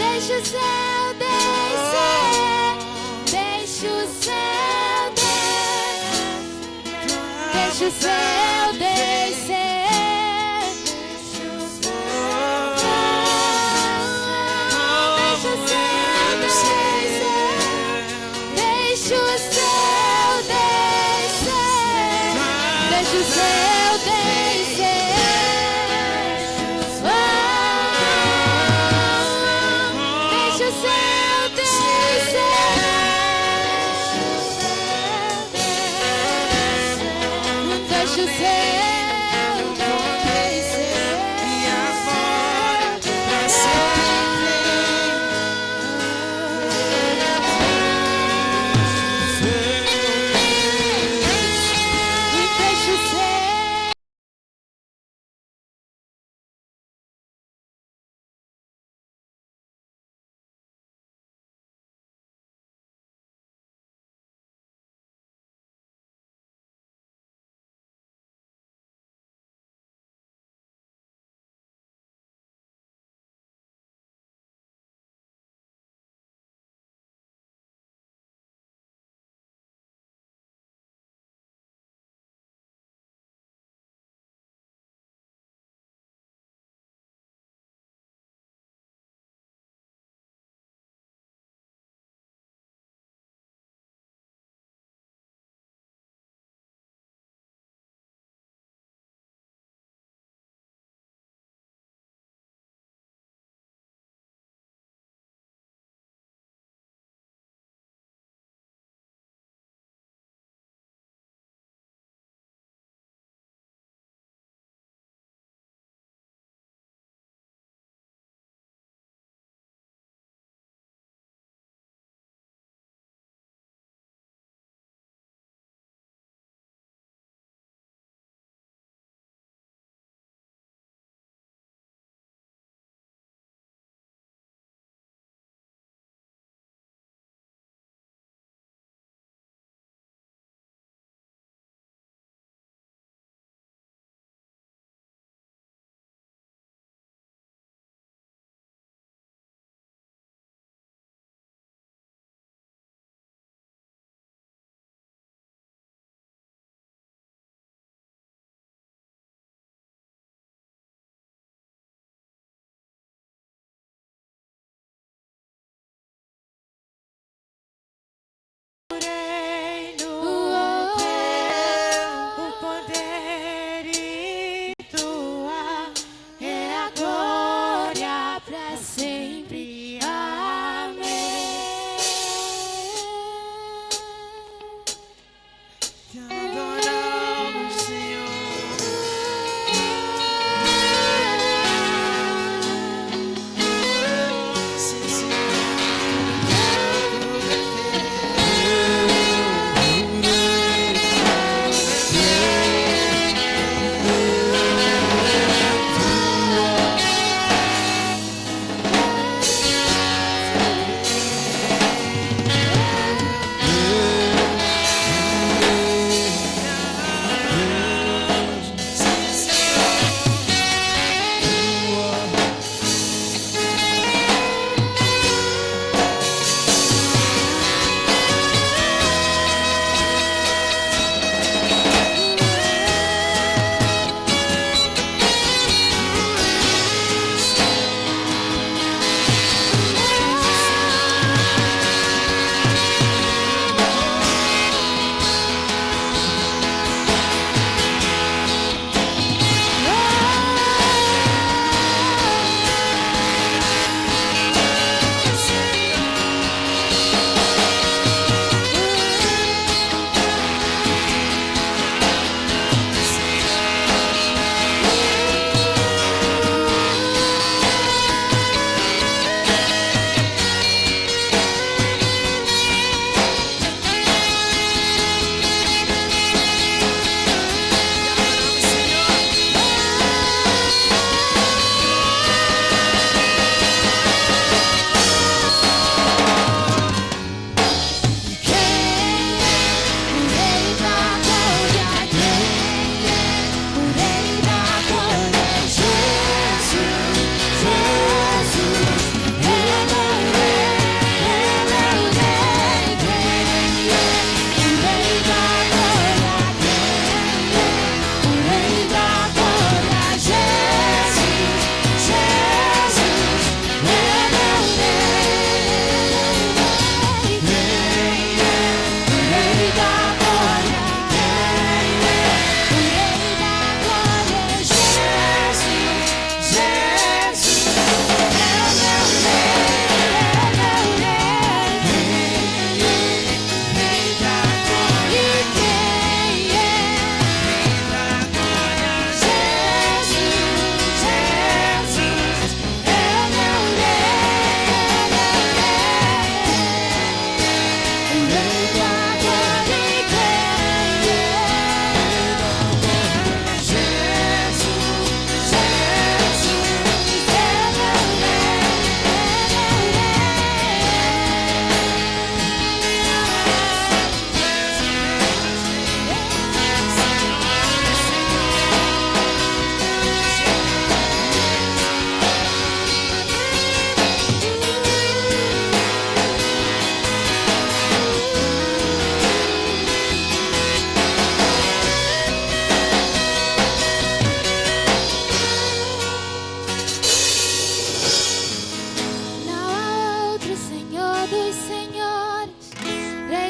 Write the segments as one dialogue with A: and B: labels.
A: Deixa o céu descer. Deixa o céu descer. Deixa o céu descer. Deixa o céu descer. Deixa o céu descer. Deixa o céu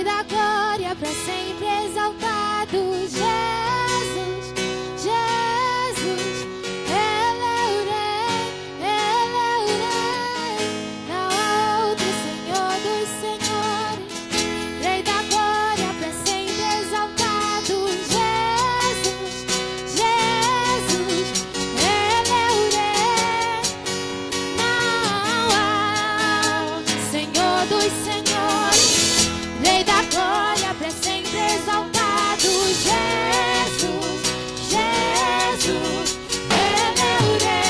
A: Rei da glória, para sempre exaltado. Jesus, Jesus, Ele é o Rei, Ele é o Rei. Não há outro Senhor dos senhores. Rei da glória, para sempre exaltado. Jesus, Jesus, Ele é o Rei. Não há Senhor dos senhores. Rei da glória, para sempre exaltado. Jesus, Jesus, Ele é o Rei.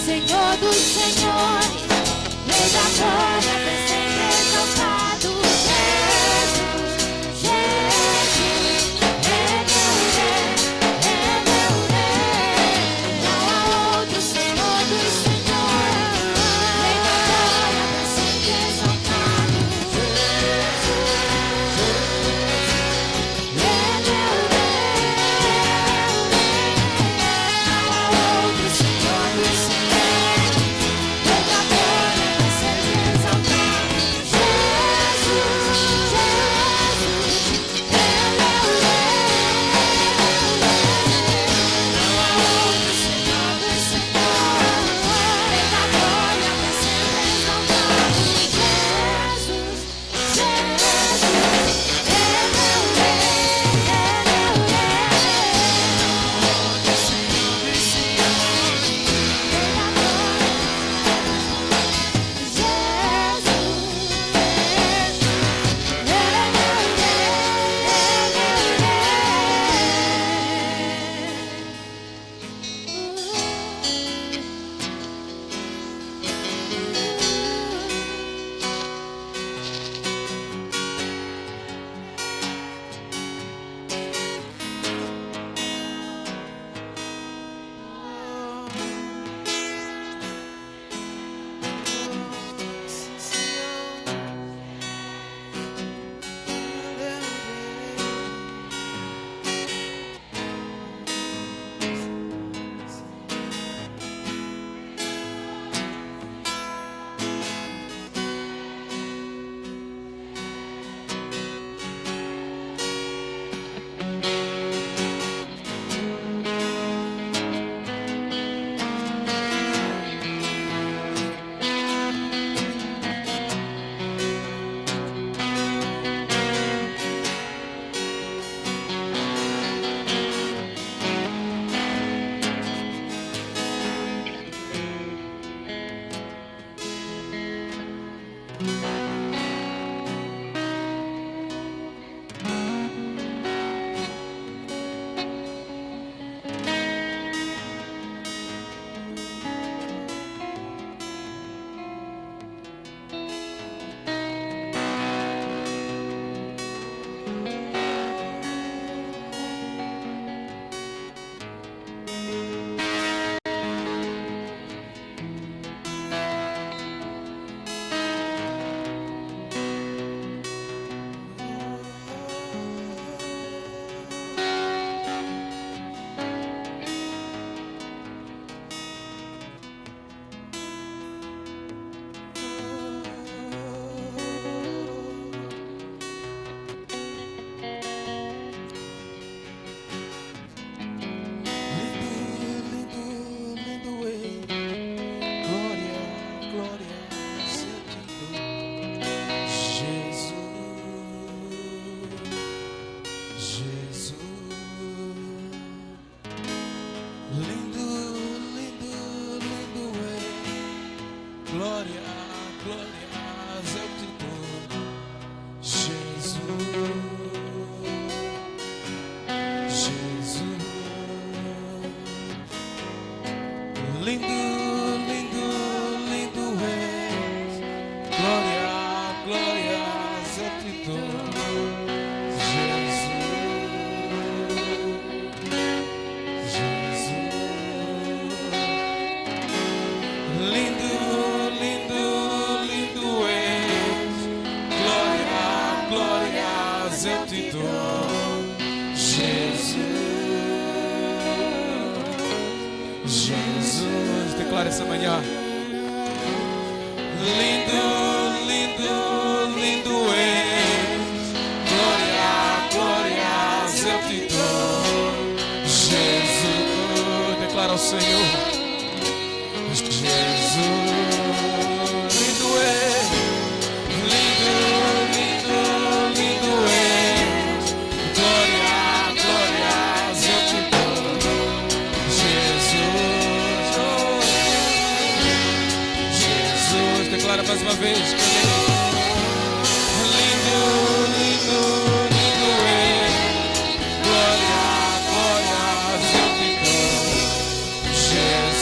A: Senhor dos senhores. Rei da glória, para sempre exaltado. Jesus, Jesus, Ele é o Rei. Ele é o Rei. Não há outro Senhor dos senhores. Rei da glória, para sempre exaltado. Ele é o Rei. Não há outro Senhor dos senhores. Rei da glória, para sempre exaltado. Jesus, Jesus, Ele é o Rei. Não há outro Senhor dos senhores. Rei da glória, para sempre exaltado. Jesus, Jesus, Ele é o Rei. Ele é o Rei.
B: Jesus, declara essa manhã. Lindo, Declara mais uma vez. Lindo, lindo, lindo é. Glória, glória, eu te dou, Jesus.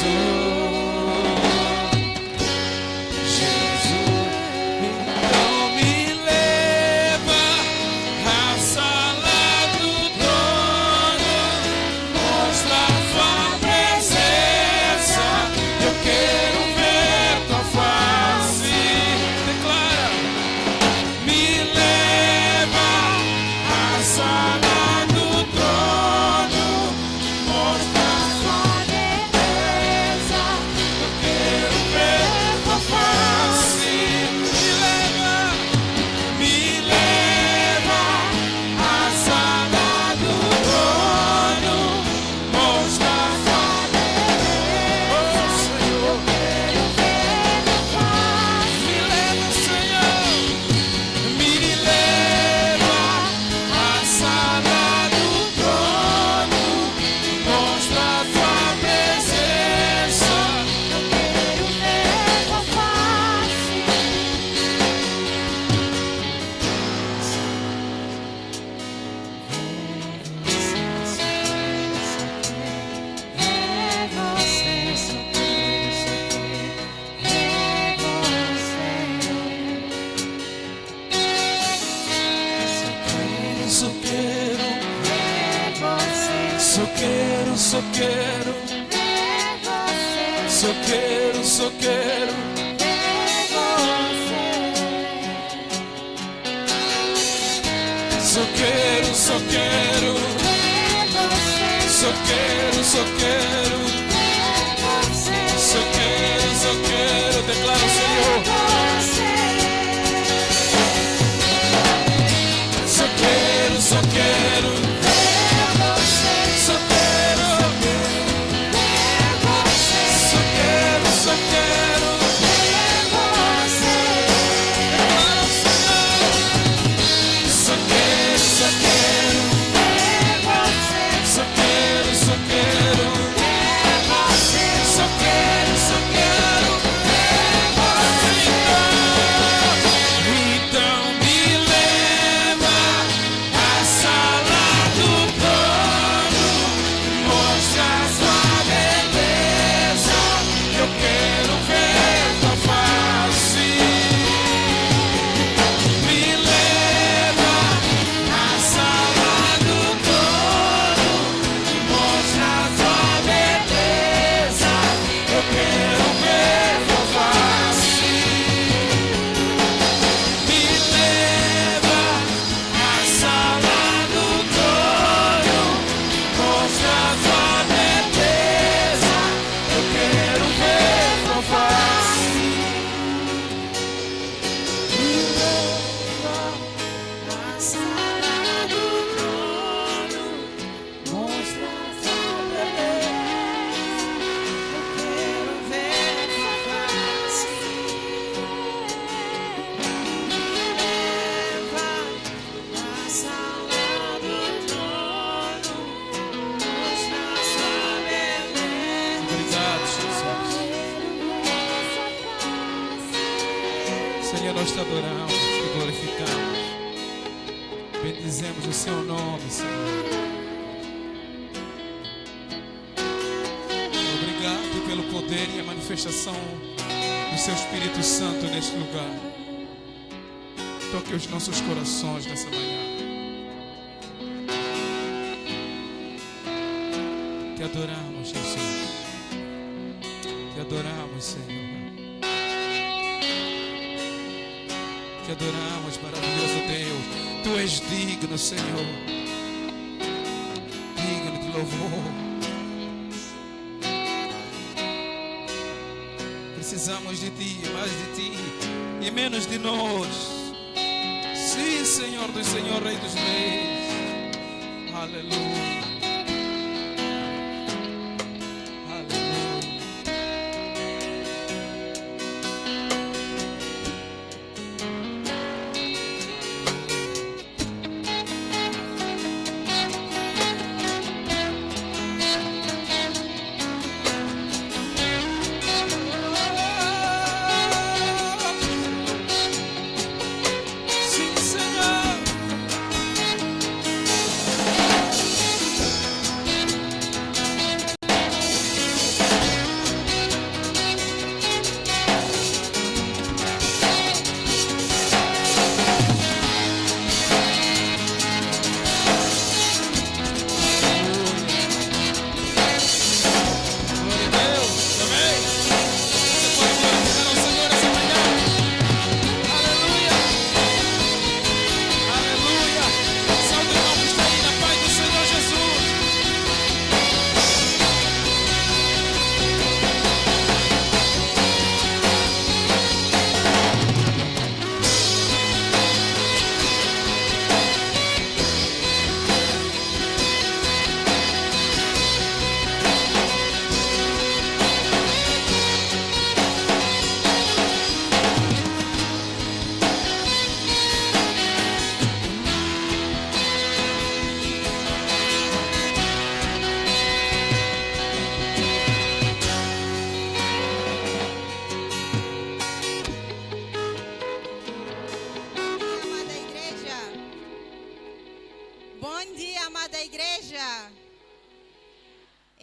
B: Jesus, então me leva à sala do trono, mostra a tua presença. Eu quero ver tua face. Declara. Me leva à sala do trono, mostra a tua beleza. Eu quero ver tua face. Me leva à sala do trono, mostra a tua beleza. Oh, Senhor, quero ver tua face. Me leva, Senhor. Me leva à sala do trono, mostra a tua presença.
A: Eu quero ver tua face. É você, só quero,
B: Só quero, só quero, só quero. Só quero, só quero, só quero, só quero. Só quero, só quero. Declara o Senhor. Só quero, só quero. Só quero, só quero, só quero. Declara o Senhor. Só quero, só quero. Só quero, só quero. Só quero, só quero. Então me leva à sala do trono, mostra a sua beleza. Eu quero ver tua face. Me leva à sala do trono, mostra a tua beleza. Eu quero ver tua face. Me leva à sala do trono, mostra a tua beleza. Eu quero ver tua face. Me leva à sala do trono, mostra a tua beleza. Eu quero ver tua face. A sala do trono, mostra a sua beleza. Obrigado, Jesus. Senhor, nós te adoramos, te glorificamos. Bendizemos o seu nome, Senhor. Obrigado pelo poder e a manifestação do seu Espírito Santo neste lugar. Toque os nossos corações nessa manhã. Te adoramos, Jesus. Te adoramos, Senhor. Te adoramos, maravilhoso Deus. Tu és digno, Senhor. Digno de louvor. Precisamos de Ti, mais de Ti e menos de nós. Sim, Senhor dos Senhores, Rei dos Reis. Aleluia. Aleluia.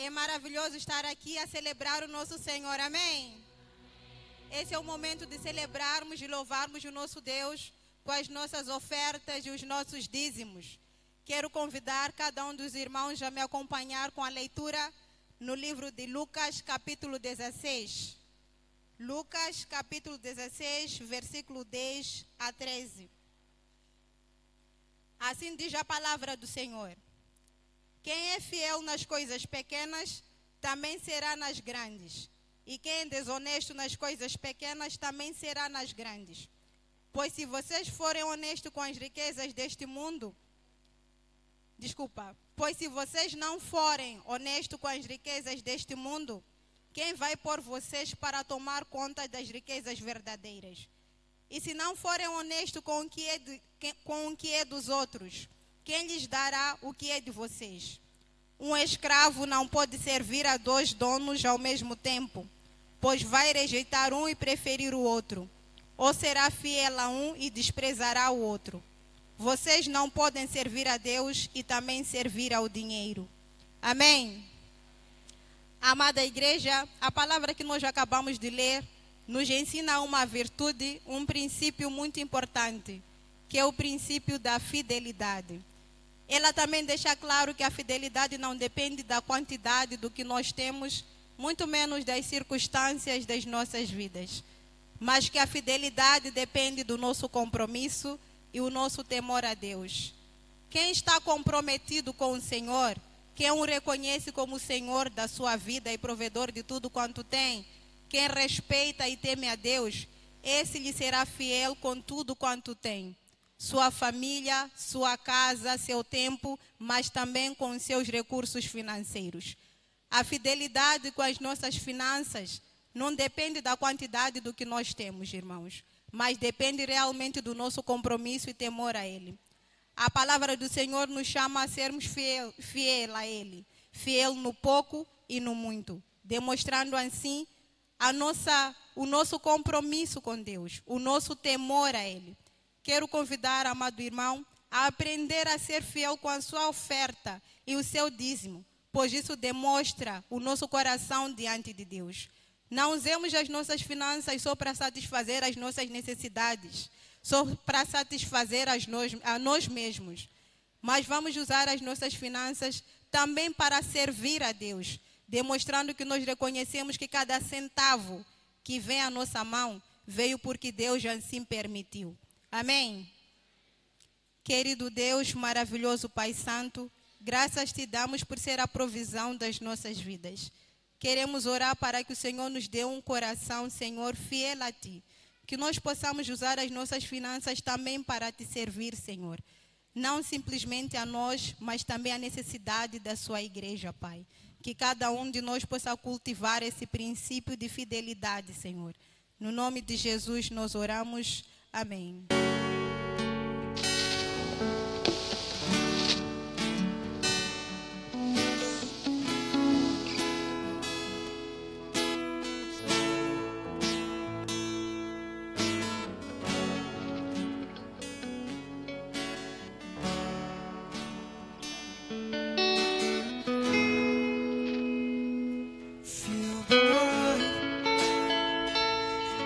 C: É maravilhoso estar aqui a celebrar o nosso Senhor, amém? Esse é o momento de celebrarmos e louvarmos o nosso Deus com as nossas ofertas e os nossos dízimos. Quero convidar cada um dos irmãos a me acompanhar com a leitura no livro de Lucas, capítulo 16. Lucas, capítulo 16, versículo 10 a 13. Assim diz a palavra do Senhor. Quem é fiel nas coisas pequenas, também será nas grandes. E quem é desonesto nas coisas pequenas, também será nas grandes. Pois se vocês forem honestos com as riquezas deste mundo, pois se vocês não forem honestos com as riquezas deste mundo, quem vai pôr vocês para tomar conta das riquezas verdadeiras? E se não forem honestos com o que é dos outros, quem lhes dará o que é de vocês? Um escravo não pode servir a 2 donos ao mesmo tempo, pois vai rejeitar um e preferir o outro, ou será fiel a um e desprezará o outro. Vocês não podem servir a Deus e também servir ao dinheiro. Amém? Amada igreja, a palavra que nós acabamos de ler nos ensina uma virtude, um princípio muito importante, que é o princípio da fidelidade. Ela também deixa claro que a fidelidade não depende da quantidade do que nós temos, muito menos das circunstâncias das nossas vidas, mas que a fidelidade depende do nosso compromisso e o nosso temor a Deus. Quem está comprometido com o Senhor, quem o reconhece como o Senhor da sua vida e provedor de tudo quanto tem, quem respeita e teme a Deus, esse lhe será fiel com tudo quanto tem. Sua família, sua casa, seu tempo, mas também com seus recursos financeiros. A fidelidade com as nossas finanças não depende da quantidade do que nós temos, irmãos, mas depende realmente do nosso compromisso e temor a Ele. A palavra do Senhor nos chama a sermos fiel a Ele, fiel no pouco e no muito, demonstrando assim o nosso compromisso com Deus, o nosso temor a Ele. Quero convidar, amado irmão, a aprender a ser fiel com a sua oferta e o seu dízimo, pois isso demonstra o nosso coração diante de Deus. Não usemos as nossas finanças só para satisfazer as nossas necessidades, só para satisfazer a nós mesmos, mas vamos usar as nossas finanças também para servir a Deus, demonstrando que nós reconhecemos que cada centavo que vem à nossa mão veio porque Deus assim permitiu. Amém? Querido Deus, maravilhoso Pai Santo, graças te damos por ser a provisão das nossas vidas. Queremos orar para que o Senhor nos dê um coração, Senhor, fiel a Ti. Que nós possamos usar as nossas finanças também para Te servir, Senhor. Não simplesmente a nós, mas também a necessidade da Sua igreja, Pai. Que cada um de nós possa cultivar esse princípio de fidelidade, Senhor. No nome de Jesus nós oramos. Amém.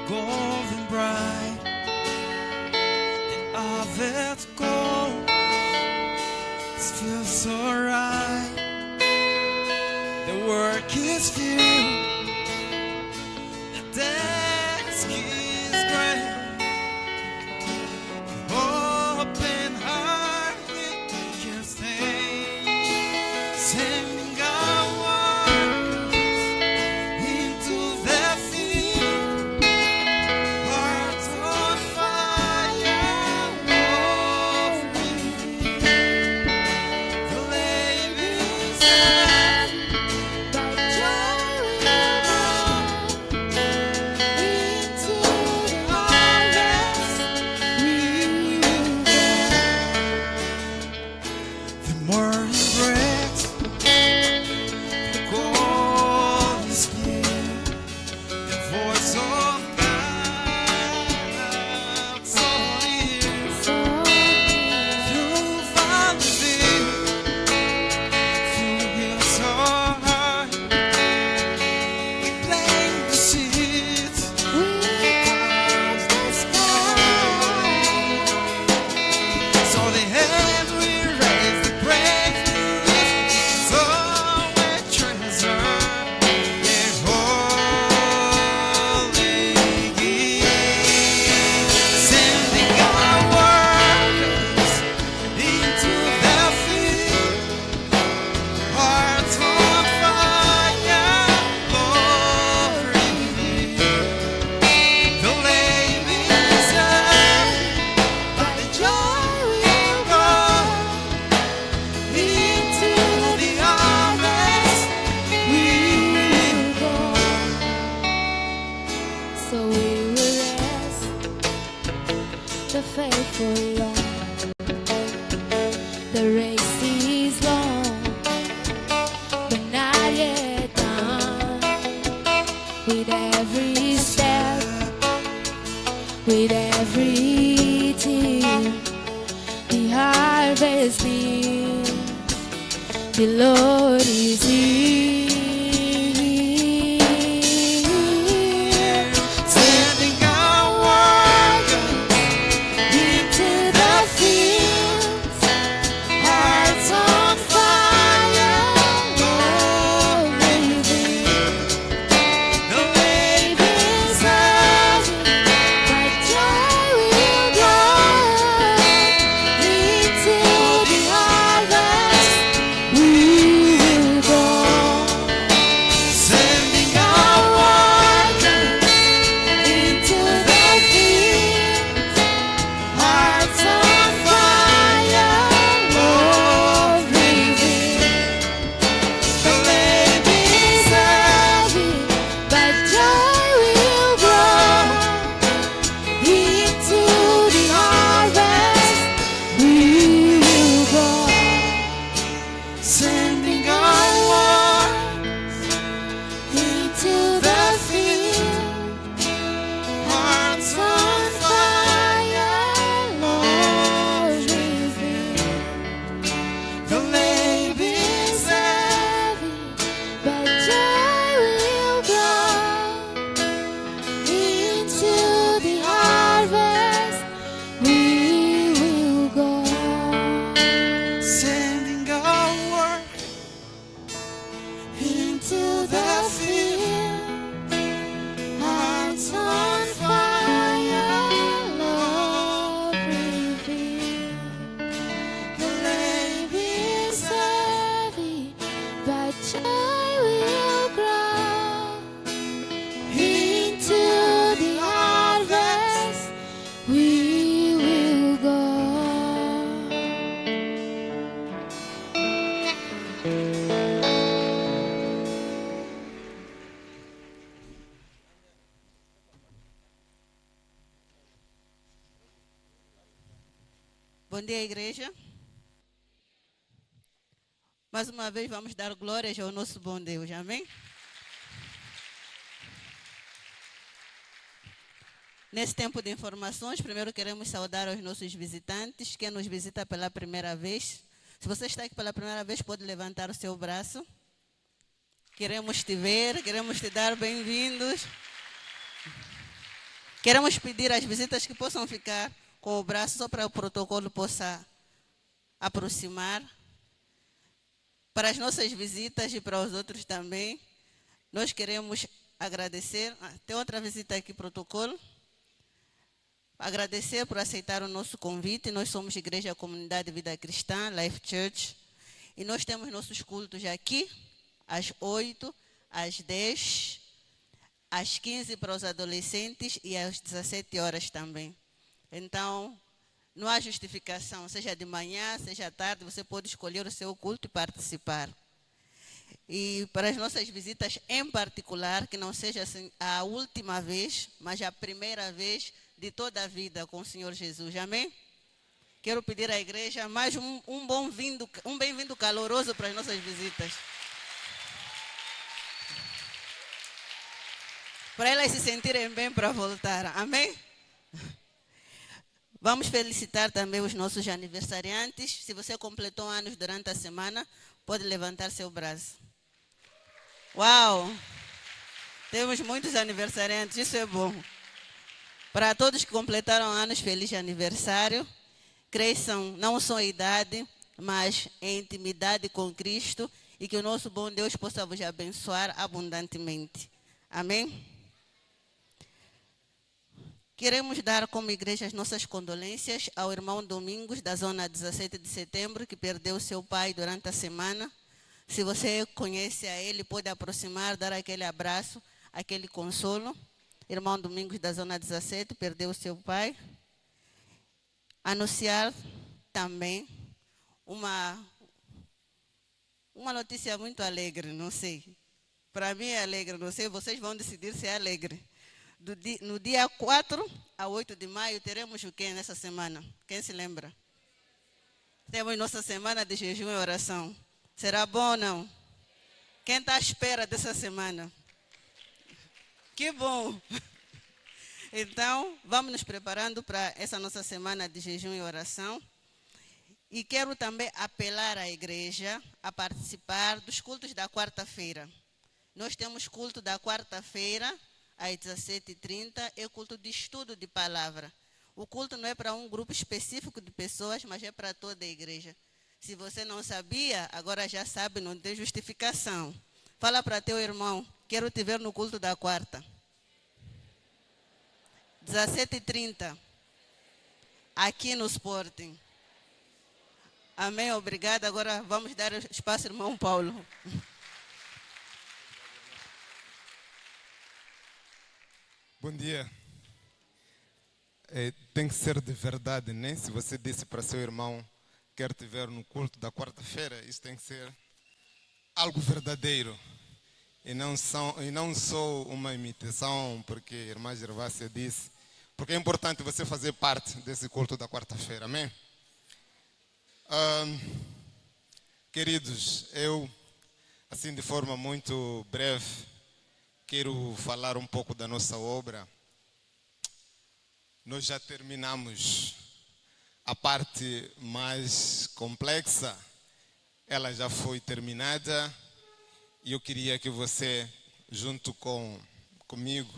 D: Golden bright, the harvest gold. It feels so right. The work is few, the task is great. Open heart, we can stay, sending our words into the field. Hearts on fire, oh,
A: the faithful Lord. The race is long, but not yet done. With every step, with every tear, the harvest is, the Lord is here.
D: Sending our workers
A: Into the fields, hearts on fire, Lord, reveal.
D: the
A: Babies serving, but joy will grow. Into the harvest, we will go.
D: sending our workers
A: Into the fields, hearts on fire, Lord, reveal.
D: the
A: Babies serving, but joy will grow. Into the harvest, we will go.
D: sending our workers
A: Into the field,
D: hearts
A: on fire, Lord, reveal.
D: the
A: Babies serving, but joy will grow. Into the harvest, we will go.
D: sending our work
A: Into the field, hearts on fire, Lord, reveal. The baby's heavy, but joy will grow. Into the harvest, we will go.
E: Bom dia, igreja. Mais uma vez vamos dar glórias ao nosso bom Deus, amém? Nesse tempo de informações, primeiro queremos saudar os nossos visitantes, quem nos visita pela primeira vez. Se você está aqui pela primeira vez, pode levantar o seu braço. Queremos te ver, queremos te dar bem-vindos. Queremos pedir às visitas que possam ficar com o braço só para o protocolo possa aproximar. Para as nossas visitas e para os outros também, nós queremos agradecer. Tem outra visita aqui, protocolo. Agradecer por aceitar o nosso convite. Nós somos Igreja Comunidade Vida Cristã, Life Church. E nós temos nossos cultos aqui, às 8, às 10, às 15 para os adolescentes e às 17 horas também. Então, não há justificação, seja de manhã, seja tarde, você pode escolher o seu culto e participar. E para as nossas visitas em particular, que não seja assim a última vez, mas a primeira vez de toda a vida com o Senhor Jesus, amém? Quero pedir à igreja mais um bem-vindo caloroso para as nossas visitas. Para elas se sentirem bem para voltar, amém? Vamos felicitar também os nossos aniversariantes. Se você completou anos durante a semana, pode levantar seu braço. Uau! Temos muitos aniversariantes, isso é bom. Para todos que completaram anos, feliz aniversário. Cresçam não só em idade, mas em intimidade com Cristo e que o nosso bom Deus possa vos abençoar abundantemente. Amém? Queremos dar como igreja as nossas condolências ao irmão Domingos, da zona 17 de setembro, que perdeu seu pai durante a semana. Se você conhece a ele, pode aproximar, dar aquele abraço, aquele consolo. Irmão Domingos, da zona 17, perdeu seu pai. Anunciar também uma notícia muito alegre, não sei. Para mim é alegre, não sei, vocês vão decidir se é alegre. No dia 4 a 8 de maio, teremos o que nessa semana? Quem se lembra? Temos nossa semana de jejum e oração. Será bom ou não? Quem está à espera dessa semana? Que bom! Então, vamos nos preparando para essa nossa semana de jejum e oração. E quero também apelar à igreja a participar dos cultos da quarta-feira. Nós temos culto da quarta-feira, às 17h30, é culto de estudo de palavra. O culto não é para um grupo específico de pessoas, mas é para toda a igreja. Se você não sabia, agora já sabe, não tem justificação. Fala para teu irmão, quero te ver no culto da quarta. 17h30, aqui no Sporting. Amém, obrigada. Agora vamos dar espaço ao irmão Paulo.
F: Bom dia. Tem que ser de verdade, né? Se você disse para seu irmão, quero te ver no culto da quarta-feira, isso tem que ser algo verdadeiro. E não só uma imitação, porque a irmã Gervásia disse, porque é importante você fazer parte desse culto da quarta-feira, amém? Queridos, eu, assim de forma muito breve, quero falar um pouco da nossa obra. Nós já terminamos a parte mais complexa, ela já foi terminada e eu queria que você, junto comigo,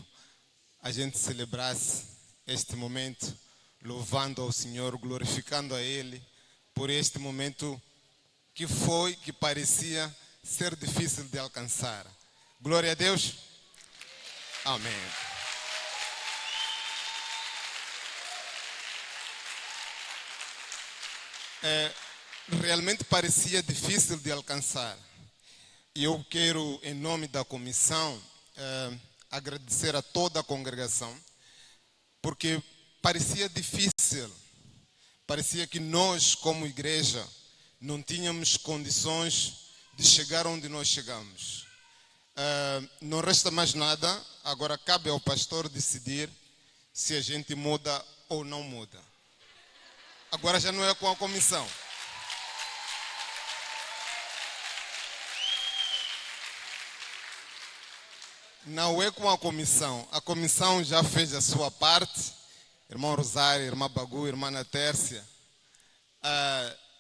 F: a gente celebrasse este momento, louvando ao Senhor, glorificando a Ele, por este momento que parecia ser difícil de alcançar. Glória a Deus. Amém. Realmente parecia difícil de alcançar. E eu quero, em nome da comissão, agradecer a toda a congregação, porque parecia difícil. Parecia que nós, como igreja, não tínhamos condições de chegar onde nós chegamos. Não resta mais nada, agora cabe ao pastor decidir se a gente muda ou não muda. Agora já não é com a comissão. Não é com a comissão já fez a sua parte. Irmão Rosário, irmã Bagu, irmã Natércia,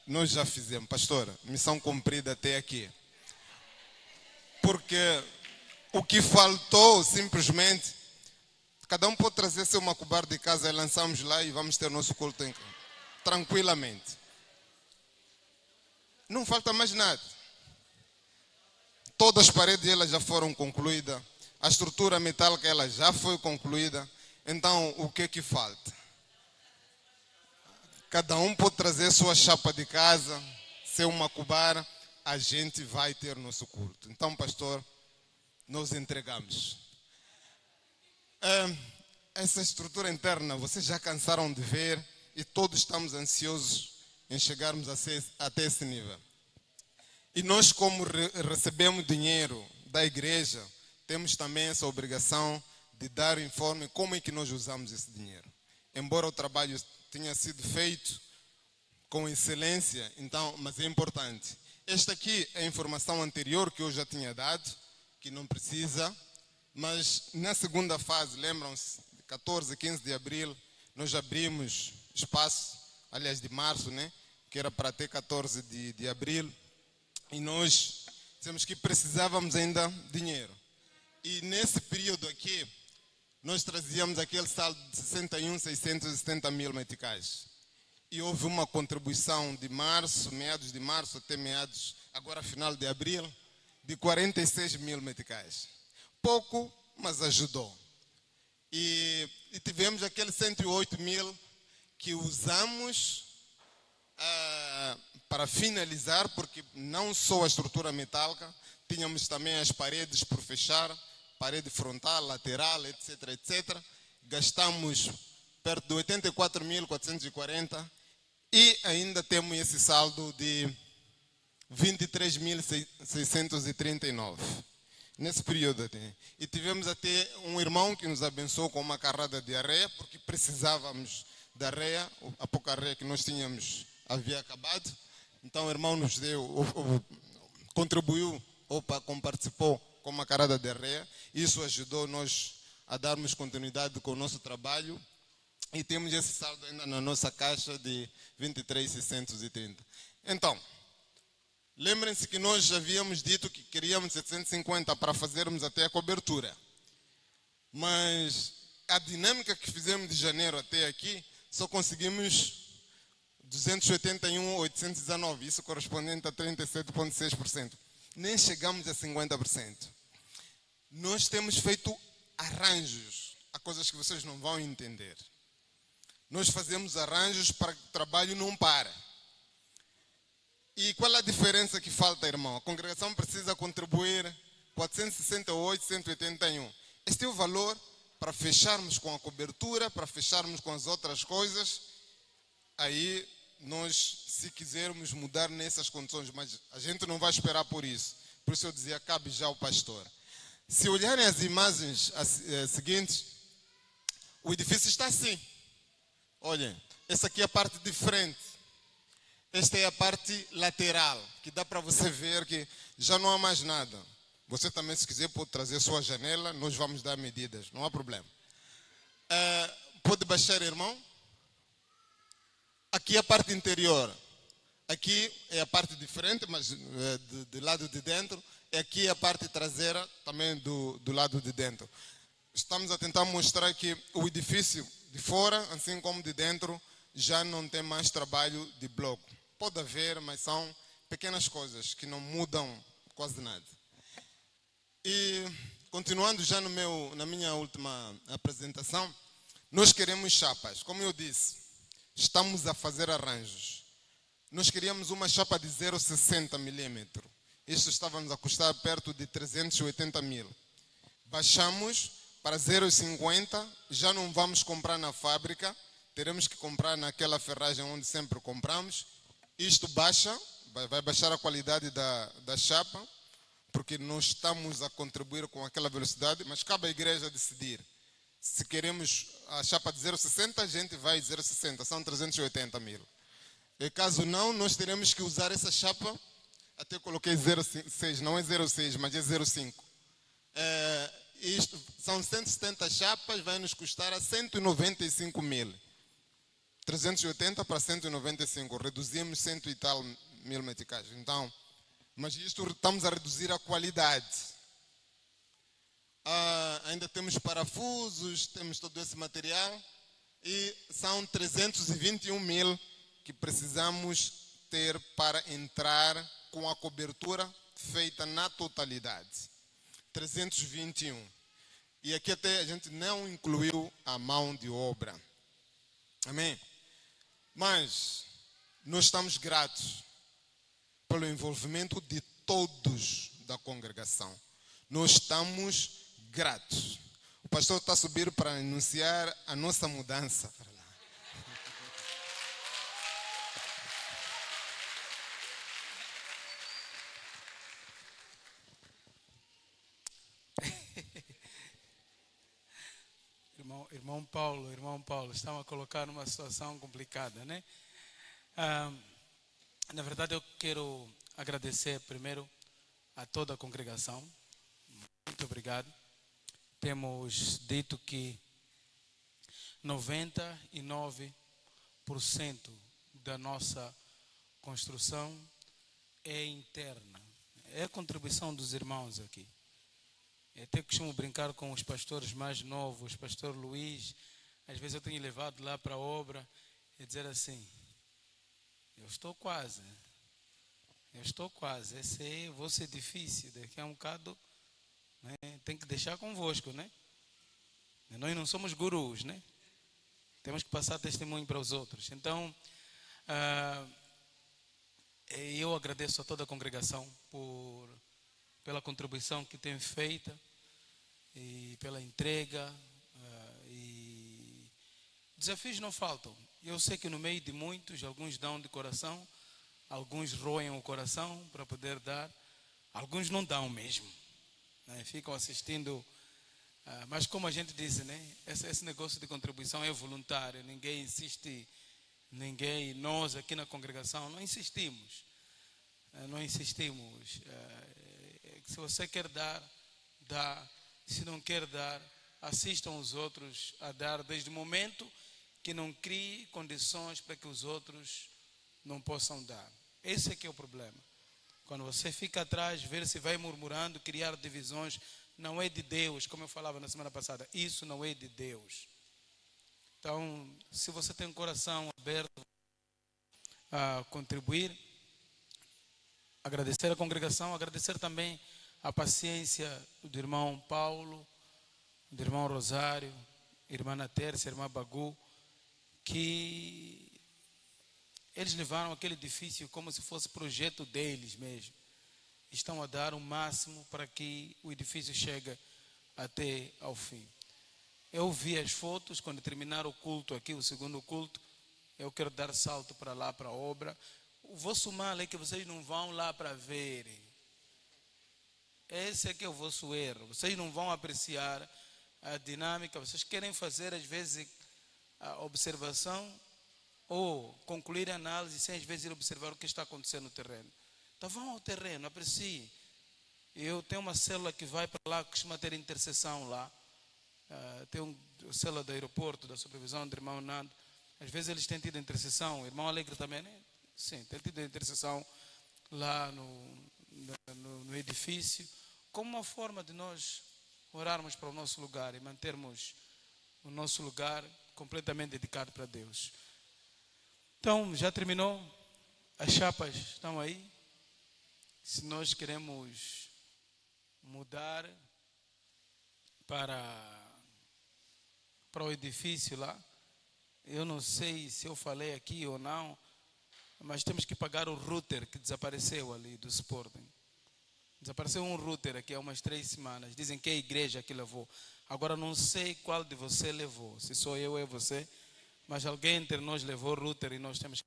F: nós já fizemos, pastora, missão cumprida até aqui. Porque o que faltou, simplesmente, cada um pode trazer seu macubar de casa e lançamos lá e vamos ter nosso culto tranquilamente. Não falta mais nada. Todas as paredes elas já foram concluídas, a estrutura metálica ela já foi concluída. Então, o que é que falta? Cada um pode trazer sua chapa de casa, seu macubar, a gente vai ter nosso culto. Então, pastor, nós entregamos. Essa estrutura interna, vocês já cansaram de ver e todos estamos ansiosos em chegarmos até esse nível. E nós, como recebemos dinheiro da igreja, temos também essa obrigação de dar o informe como é que nós usamos esse dinheiro. Embora o trabalho tenha sido feito com excelência, então, mas é importante. Esta aqui é a informação anterior que eu já tinha dado, que não precisa, mas na segunda fase, lembram-se, 14, 15 de abril, nós abrimos espaço, aliás de março, né, que era para ter 14 de abril, e nós dissemos que precisávamos ainda de dinheiro. E nesse período aqui, nós trazíamos aquele saldo de 61.670 mil meticais. E houve uma contribuição de março, meados de março até meados, agora final de abril, de 46 mil meticais. Pouco, mas ajudou. E tivemos aquele 108 mil que usamos para finalizar, porque não só a estrutura metálica, tínhamos também as paredes por fechar, parede frontal, lateral, etc, etc. Gastamos perto de 84.440 e ainda temos esse saldo de 23.639. nesse período até. E tivemos até um irmão que nos abençoou com uma carrada de areia, porque precisávamos da areia, a pouca areia que nós tínhamos havia acabado. Então o irmão nos deu, contribuiu, participou com uma carrada de areia. Isso ajudou nós a darmos continuidade com o nosso trabalho. E temos esse saldo ainda na nossa caixa de 23.630. Então, lembrem-se que nós já havíamos dito que queríamos 750 para fazermos até a cobertura. Mas a dinâmica que fizemos de janeiro até aqui, só conseguimos 281.819, isso correspondente a 37,6%. Nem chegamos a 50%. Nós temos feito arranjos a coisas que vocês não vão entender. Nós fazemos arranjos para que o trabalho não pare. E qual é a diferença que falta, irmão? A congregação precisa contribuir 468, 181. Este é o valor para fecharmos com a cobertura, para fecharmos com as outras coisas. Aí nós, se quisermos mudar nessas condições, mas a gente não vai esperar por isso. Por isso eu dizia, cabe já ao pastor. Se olharem as imagens seguintes, o edifício está assim. Olhem, essa aqui é a parte de frente. Esta é a parte lateral, que dá para você ver que já não há mais nada. Você também, se quiser, pode trazer sua janela, nós vamos dar medidas, não há problema. Pode baixar, irmão. Aqui é a parte interior. Aqui é a parte de frente, mas do lado de dentro. E aqui é a parte traseira, também do lado de dentro. Estamos a tentar mostrar que o edifício de fora, assim como de dentro, já não tem mais trabalho de bloco. Pode haver, mas são pequenas coisas que não mudam quase nada. E continuando já na minha última apresentação, nós queremos chapas. Como eu disse, estamos a fazer arranjos. Nós queríamos uma chapa de 0,60 milímetros. Isto estávamos a custar perto de 380 mil. Baixamos para 0,50, já não vamos comprar na fábrica, teremos que comprar naquela ferragem onde sempre compramos. Isto baixa, vai baixar a qualidade da chapa, porque nós estamos a contribuir com aquela velocidade, mas cabe à igreja decidir. Se queremos a chapa de 0,60, a gente vai 0,60, são 380 mil. E caso não, nós teremos que usar essa chapa, até coloquei 0,6, não é 0,6, mas é 0,5. Isto são 170 chapas, vai nos custar a 195 mil. 380 para 195, reduzimos 100 e tal mil meticais. Então, mas isto estamos a reduzir a qualidade. Ainda temos parafusos, temos todo esse material e são 321 mil que precisamos ter para entrar com a cobertura feita na totalidade. 321. E aqui até a gente não incluiu a mão de obra. Amém? Mas nós estamos gratos pelo envolvimento de todos da congregação. Nós estamos gratos. O pastor está a subir para anunciar a nossa mudança.
B: Irmão Paulo, estamos a colocar numa situação complicada, né? Na verdade, eu quero agradecer primeiro a toda a congregação. Muito obrigado. Temos dito que 99% da nossa construção é interna. É a contribuição dos irmãos aqui. Eu até costumo brincar com os pastores mais novos, pastor Luiz. Às vezes eu tenho levado lá para a obra e dizer assim, eu estou quase, esse aí vou ser difícil, daqui a um bocado, né, tem que deixar convosco, né? Nós não somos gurus, né? Temos que passar testemunho para os outros. Então, eu agradeço a toda a congregação pela contribuição que tem feita e pela entrega. E desafios não faltam. Eu sei que no meio de muitos, alguns dão de coração, alguns roem o coração para poder dar, alguns não dão mesmo. né? Ficam assistindo. Mas como a gente disse, né? Esse negócio de contribuição é voluntário. Ninguém insiste, nós aqui na congregação não insistimos. Não insistimos. Se você quer dar, dá. Se não quer dar, assistam os outros a dar, desde o momento que não crie condições para que os outros não possam dar. Esse é que é o problema. Quando você fica atrás, ver se vai murmurando, criar divisões, não é de Deus, como eu falava na semana passada. Isso não é de Deus. Então, se você tem um coração aberto a contribuir, agradecer a congregação, agradecer também a paciência do irmão Paulo, do irmão Rosário, irmã Natércia, irmã Bagu, que eles levaram aquele edifício como se fosse projeto deles mesmo. Estão a dar o máximo para que o edifício chegue até ao fim. Eu vi as fotos, quando terminar o culto aqui, o segundo culto, eu quero dar salto para lá, para a obra. O vosso mal é que vocês não vão lá para verem. Esse é que é o vosso erro. Vocês não vão apreciar a dinâmica. Vocês querem fazer, às vezes, a observação ou concluir a análise sem, às vezes, ir observar o que está acontecendo no terreno. Então vão ao terreno, apreciem. Eu tenho uma célula que vai para lá, que costuma ter intercessão lá. Tem uma célula do aeroporto, da supervisão do irmão Nando. Às vezes eles têm tido intercessão. O irmão Alegre também, né? Sim, tem tido intercessão lá no edifício, como uma forma de nós orarmos para o nosso lugar e mantermos o nosso lugar completamente dedicado para Deus. Então, já terminou? As chapas estão aí. Se nós queremos mudar para o edifício lá, eu não sei se eu falei aqui ou não, mas temos que pagar o router que desapareceu ali do Sporting. Desapareceu um router aqui há umas 3 semanas. Dizem que é a igreja que levou. Agora não sei qual de você levou. Se sou eu ou é você. Mas alguém entre nós levou o router e nós temos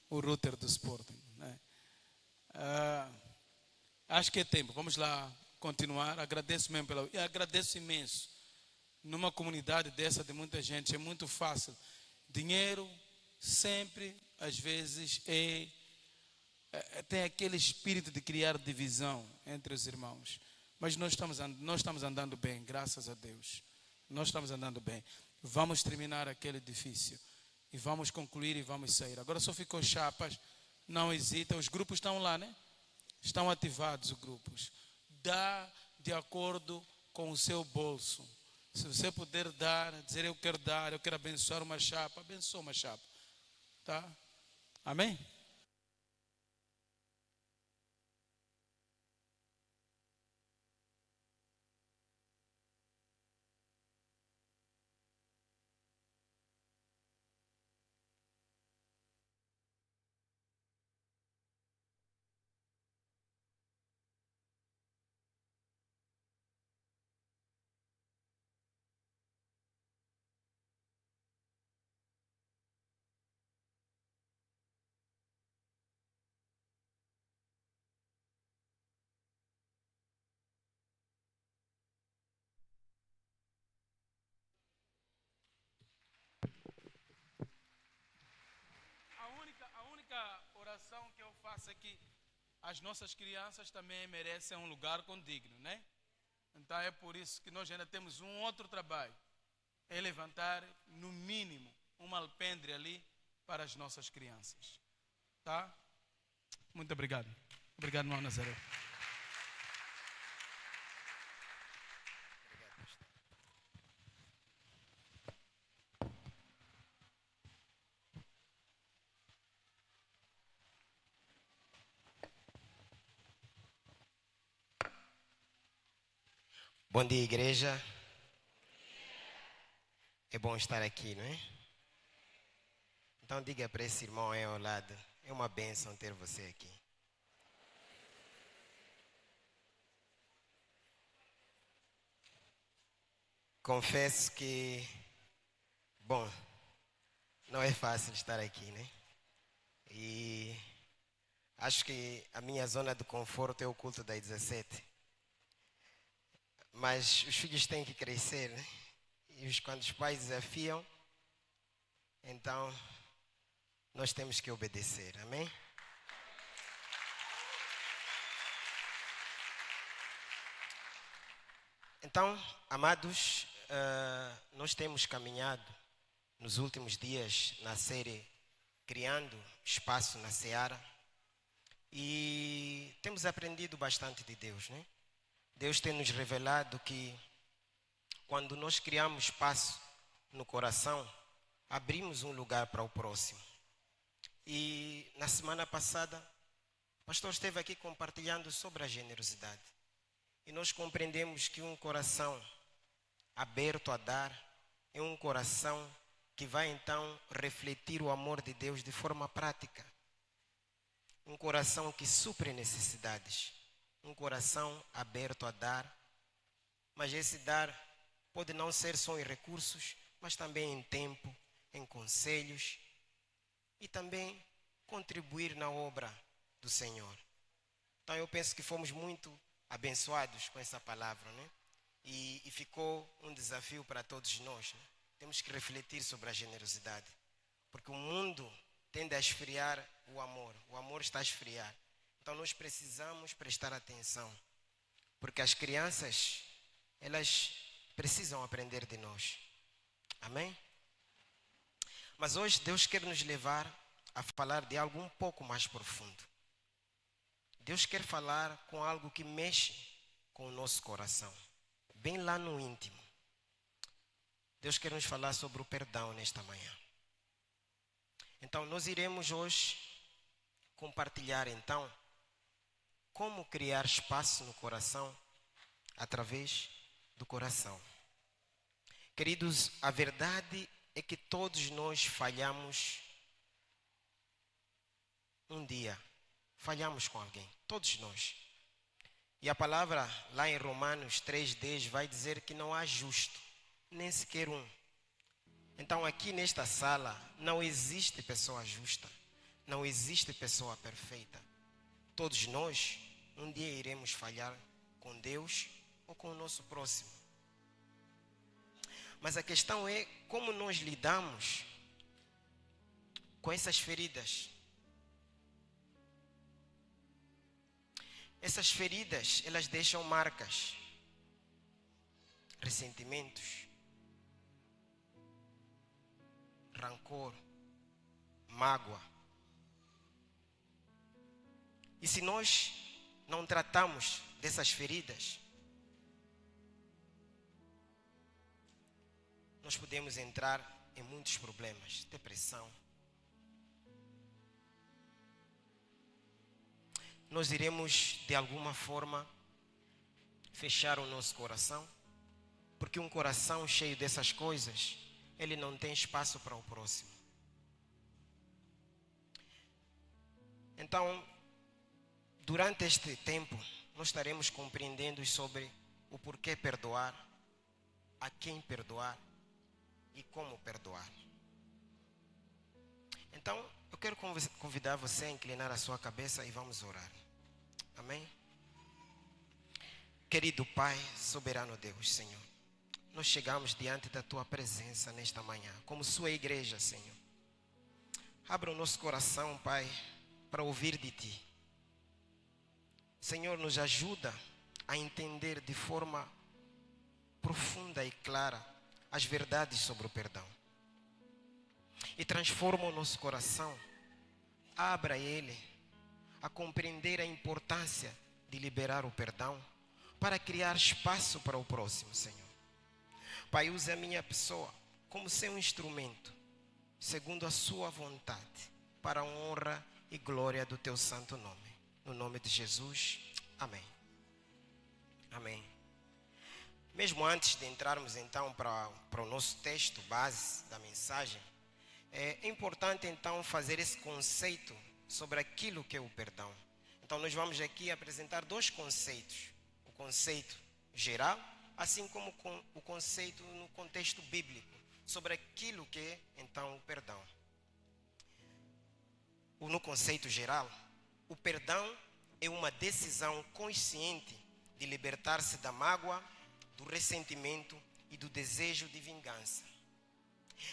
B: o router do Sporting, né? Acho que é tempo. Vamos lá continuar. Agradeço mesmo agradeço imenso. Numa comunidade dessa de muita gente é muito fácil. Dinheiro sempre, às vezes, tem aquele espírito de criar divisão entre os irmãos. Mas nós estamos andando bem, graças a Deus. Nós estamos andando bem. Vamos terminar aquele edifício. E vamos concluir e vamos sair. Agora só ficou chapas. Não hesita. Os grupos estão lá, né? Estão ativados os grupos. Dá de acordo com o seu bolso. Se você puder dar, dizer eu quero dar, eu quero abençoar uma chapa, abençoa uma chapa. Tá? Amém? A única oração que eu faço é que as nossas crianças também merecem um lugar condigno, né? Então é por isso que nós ainda temos um outro trabalho. É levantar, no mínimo, um alpendre ali para as nossas crianças. Tá? Muito obrigado. Obrigado, irmão Nazaré.
G: Bom dia, igreja. É bom estar aqui, não é? Então diga para esse irmão aí ao lado, é uma bênção ter você aqui. Confesso que, bom, não é fácil estar aqui, né? E acho que a minha zona de conforto é o culto das 17. Mas os filhos têm que crescer, né? E quando os pais desafiam, então nós temos que obedecer, amém? Então, amados, nós temos caminhado nos últimos dias na série Criando Espaço na Seara e temos aprendido bastante de Deus, né? Deus tem nos revelado que quando nós criamos espaço no coração, abrimos um lugar para o próximo. E na semana passada, o pastor esteve aqui compartilhando sobre a generosidade. E nós compreendemos que um coração aberto a dar é um coração que vai então refletir o amor de Deus de forma prática. Um coração que supre necessidades. Um coração aberto a dar. Mas esse dar pode não ser só em recursos, mas também em tempo, em conselhos e também contribuir na obra do Senhor. Então eu penso que fomos muito abençoados com essa palavra, né? E ficou um desafio para todos nós, né? Temos que refletir sobre a generosidade, porque o mundo tende a esfriar o amor está a esfriar. Então nós precisamos prestar atenção, porque as crianças, elas precisam aprender de nós, amém? Mas hoje Deus quer nos levar a falar de algo um pouco mais profundo. Deus quer falar com algo que mexe com o nosso coração, bem lá no íntimo. Deus quer nos falar sobre o perdão nesta manhã. Então, nós iremos hoje compartilhar, então, como criar espaço no coração através do coração. Queridos, a verdade é que todos nós falhamos um dia. Falhamos com alguém, todos nós. E a palavra lá em Romanos 3,10 vai dizer que não há justo, nem sequer um. Então aqui nesta sala não existe pessoa justa, não existe pessoa perfeita. Todos nós um dia iremos falhar com Deus ou com o nosso próximo. Mas a questão é como nós lidamos com essas feridas. Essas feridas, elas deixam marcas, ressentimentos, rancor, mágoa. E se nós não tratamos dessas feridas, nós podemos entrar em muitos problemas, depressão. Nós iremos, de alguma forma, fechar o nosso coração, porque um coração cheio dessas coisas, ele não tem espaço para o próximo. Então, durante este tempo, nós estaremos compreendendo sobre o porquê perdoar, a quem perdoar e como perdoar. Então, eu quero convidar você a inclinar a sua cabeça e vamos orar. Amém? Querido Pai, soberano Deus, Senhor, nós chegamos diante da Tua presença nesta manhã, como Sua igreja, Senhor. Abra o nosso coração, Pai, para ouvir de Ti. Senhor, nos ajuda a entender de forma profunda e clara as verdades sobre o perdão. E transforma o nosso coração, abra ele a compreender a importância de liberar o perdão para criar espaço para o próximo, Senhor. Pai, use a minha pessoa como seu instrumento, segundo a sua vontade, para a honra e glória do teu santo nome. No nome de Jesus, amém. Amém. Mesmo antes de entrarmos então para o nosso texto base da mensagem, é importante então fazer esse conceito sobre aquilo que é o perdão. Então nós vamos aqui apresentar dois conceitos. O conceito geral, assim como o conceito no contexto bíblico, sobre aquilo que é então o perdão. No conceito geral, o perdão é uma decisão consciente de libertar-se da mágoa, do do ressentimento e do desejo de vingança.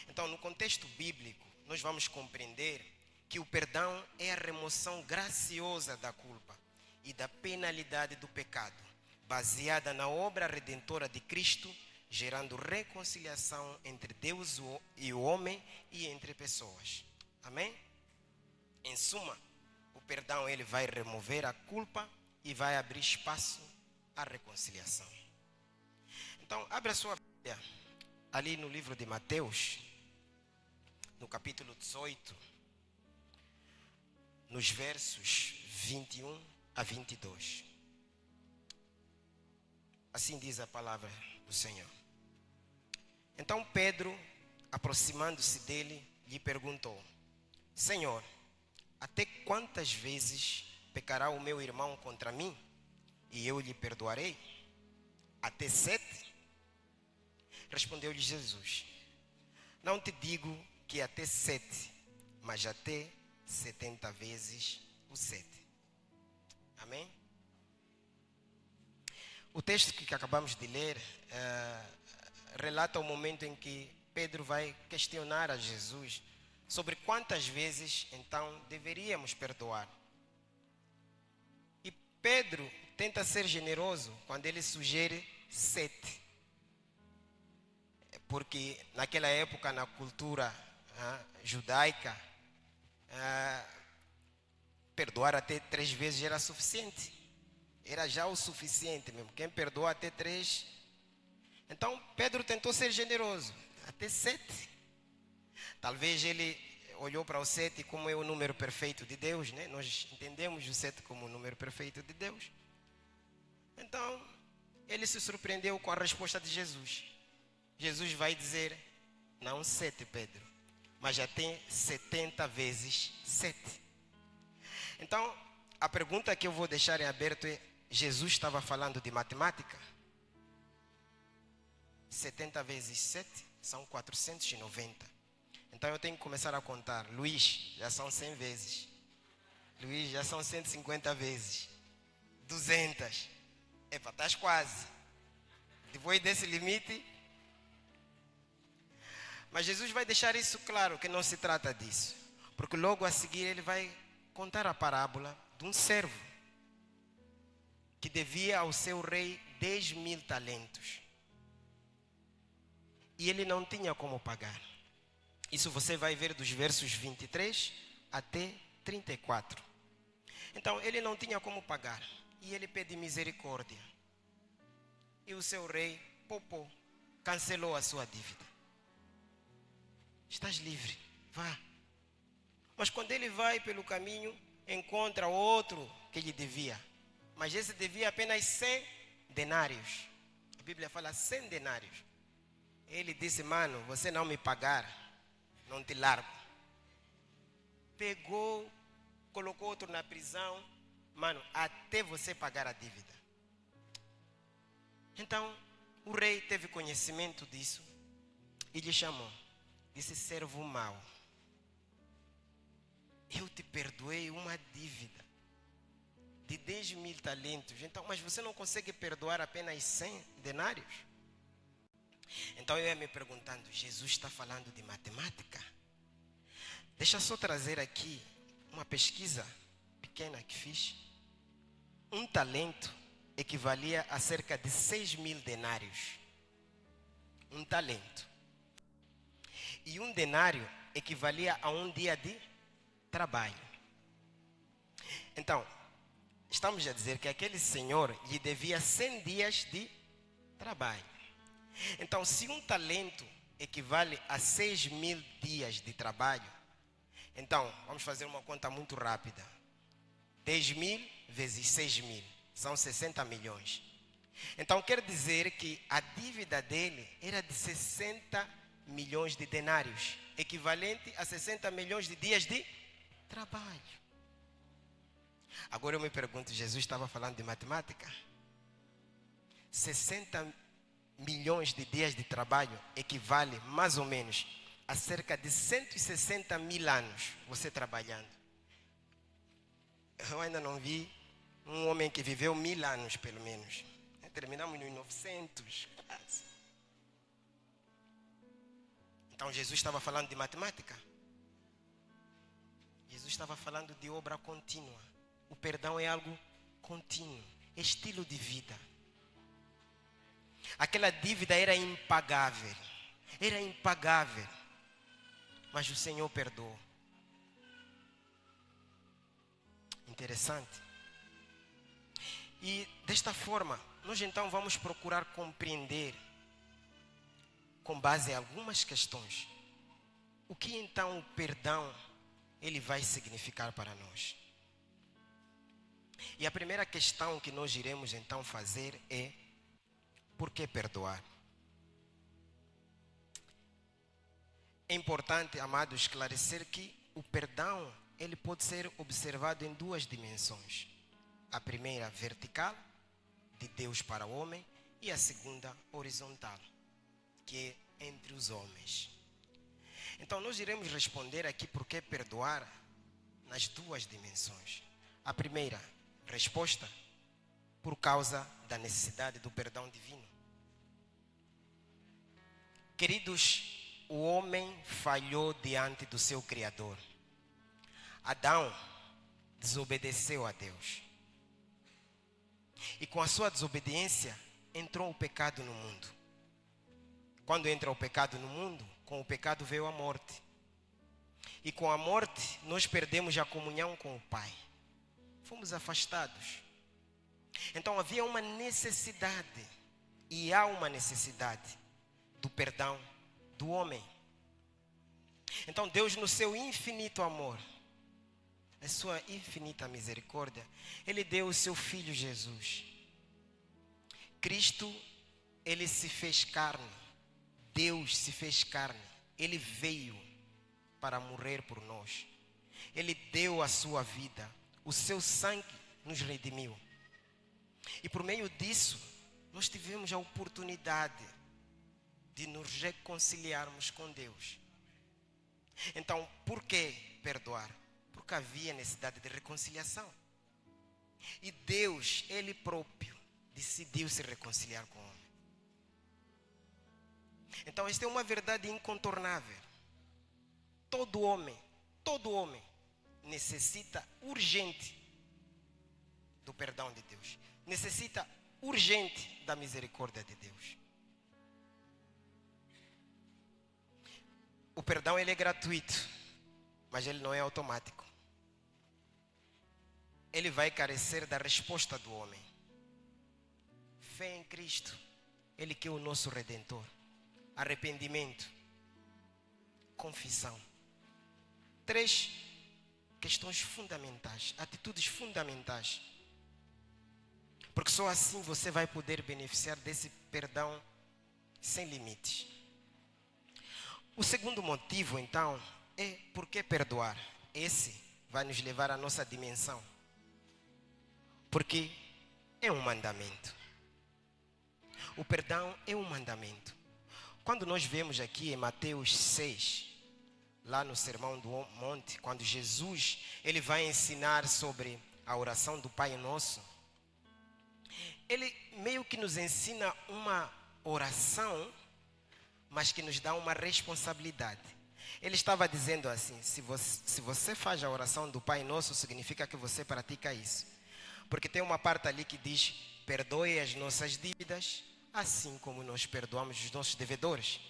G: Então, no contexto bíblico, nós vamos compreender que o perdão é a remoção graciosa da culpa e da penalidade do pecado, baseada na obra redentora de Cristo, gerando reconciliação entre Deus e o homem e entre pessoas. Amém? Em suma, o perdão ele vai remover a culpa e vai abrir espaço à reconciliação. Então, abre a sua Bíblia ali no livro de Mateus, no capítulo 18, nos versos 21 a 22. Assim diz a palavra do Senhor. Então Pedro, aproximando-se dele, lhe perguntou: Senhor, até quantas vezes pecará o meu irmão contra mim e eu lhe perdoarei? Até 7? Respondeu-lhe Jesus: não te digo que até 7, mas até 70 vezes o 7. Amém? O texto que acabamos de ler relata o momento em que Pedro vai questionar a Jesus sobre quantas vezes então deveríamos perdoar. E Pedro tenta ser generoso quando ele sugere 7. Porque naquela época, na cultura judaica, perdoar até 3 vezes era suficiente. Era já o suficiente mesmo. Quem perdoou até 3. Então Pedro tentou ser generoso. Até 7. Talvez ele olhou para o 7 como é o número perfeito de Deus, né? Nós entendemos o 7 como o número perfeito de Deus. Então ele se surpreendeu com a resposta de Jesus. Jesus vai dizer: não 7, Pedro, mas já tem 70 vezes 7. Então, a pergunta que eu vou deixar em aberto é: Jesus estava falando de matemática? 70 vezes 7 são 490. Então eu tenho que começar a contar. Luís, já são 100 vezes. Luís, já são 150 vezes. 200. Epa, estás quase. Depois desse limite. Mas Jesus vai deixar isso claro, que não se trata disso. Porque logo a seguir ele vai contar a parábola de um servo que devia ao seu rei 10.000 talentos. E ele não tinha como pagar. Isso você vai ver dos versos 23 até 34. Então ele não tinha como pagar. E ele pede misericórdia. E o seu rei poupou, cancelou a sua dívida. Estás livre, vá. Mas quando ele vai pelo caminho, encontra outro que lhe devia. Mas esse devia apenas 100 denários. A Bíblia fala 100 denários. Ele disse: mano, você não me pagar, não te largo. Pegou, colocou outro na prisão. Mano, até você pagar a dívida. Então, o rei teve conhecimento disso e lhe chamou. Disse: servo mau, eu te perdoei uma dívida de 10.000 talentos. Então, mas você não consegue perdoar apenas 100 denários? Então eu ia me perguntando: Jesus está falando de matemática? Deixa só trazer aqui uma pesquisa pequena que fiz. Um talento equivalia a cerca de 6.000 denários. Um talento. E um denário equivalia a um dia de trabalho. Então, estamos a dizer que aquele senhor lhe devia 100 dias de trabalho. Então, se um talento equivale a 6.000 dias de trabalho, então, vamos fazer uma conta muito rápida. 10.000 vezes 6.000 são 60 milhões. Então, quer dizer que a dívida dele era de 60 milhões de denários, equivalente a 60 milhões de dias de trabalho. Agora eu me pergunto: Jesus estava falando de matemática? 60 milhões de dias de trabalho equivale mais ou menos a cerca de 160 mil anos você trabalhando. Eu ainda não vi um homem que viveu 1000 anos pelo menos. terminamos nos 900. Quase. Então Jesus estava falando de matemática. Jesus estava falando de obra contínua. O perdão é algo contínuo, é estilo de vida. Aquela dívida era impagável. Era impagável. Mas o Senhor perdoou. Interessante. E desta forma, nós então vamos procurar compreender, com base em algumas questões, o que então o perdão ele vai significar para nós. E a primeira questão que nós iremos então fazer é: por que perdoar? É importante, amado, esclarecer que o perdão ele pode ser observado em duas dimensões. A primeira, vertical, de Deus para o homem, e a segunda, horizontal, que é entre os homens. Então, nós iremos responder aqui por que perdoar nas duas dimensões. A primeira resposta, por causa da necessidade do perdão divino. Queridos, o homem falhou diante do seu Criador. Adão desobedeceu a Deus. E com a sua desobediência, entrou o pecado no mundo. Quando entra o pecado no mundo, com o pecado veio a morte. E com a morte, nós perdemos a comunhão com o Pai. Fomos afastados. Então havia uma necessidade, e há uma necessidade, do perdão do homem. Então Deus, no seu infinito amor, na sua infinita misericórdia, Ele deu o seu Filho Jesus. Cristo, Ele se fez carne. Deus se fez carne. Ele veio para morrer por nós. Ele deu a sua vida. O seu sangue nos redimiu. E por meio disso, nós tivemos a oportunidade de nos reconciliarmos com Deus. Então, por que perdoar? Porque havia necessidade de reconciliação. E Deus, Ele próprio, decidiu se reconciliar com o homem. Então, esta é uma verdade incontornável. Todo homem necessita urgente do perdão de Deus. Necessita urgente da misericórdia de Deus. O perdão ele é gratuito, mas ele não é automático. Ele vai carecer da resposta do homem. Fé em Cristo, Ele que é o nosso Redentor. Arrependimento, confissão. 3 questões fundamentais, atitudes fundamentais. Porque só assim você vai poder beneficiar desse perdão sem limites. O segundo motivo, então, é por que perdoar. Esse vai nos levar à nossa dimensão. Porque é um mandamento. O perdão é um mandamento. Quando nós vemos aqui em Mateus 6, lá no Sermão do Monte, quando Jesus ele vai ensinar sobre a oração do Pai Nosso, ele meio que nos ensina uma oração, mas que nos dá uma responsabilidade. Ele estava dizendo assim: se você faz a oração do Pai Nosso, significa que você pratica isso. Porque tem uma parte ali que diz: perdoe as nossas dívidas, assim como nós perdoamos os nossos devedores.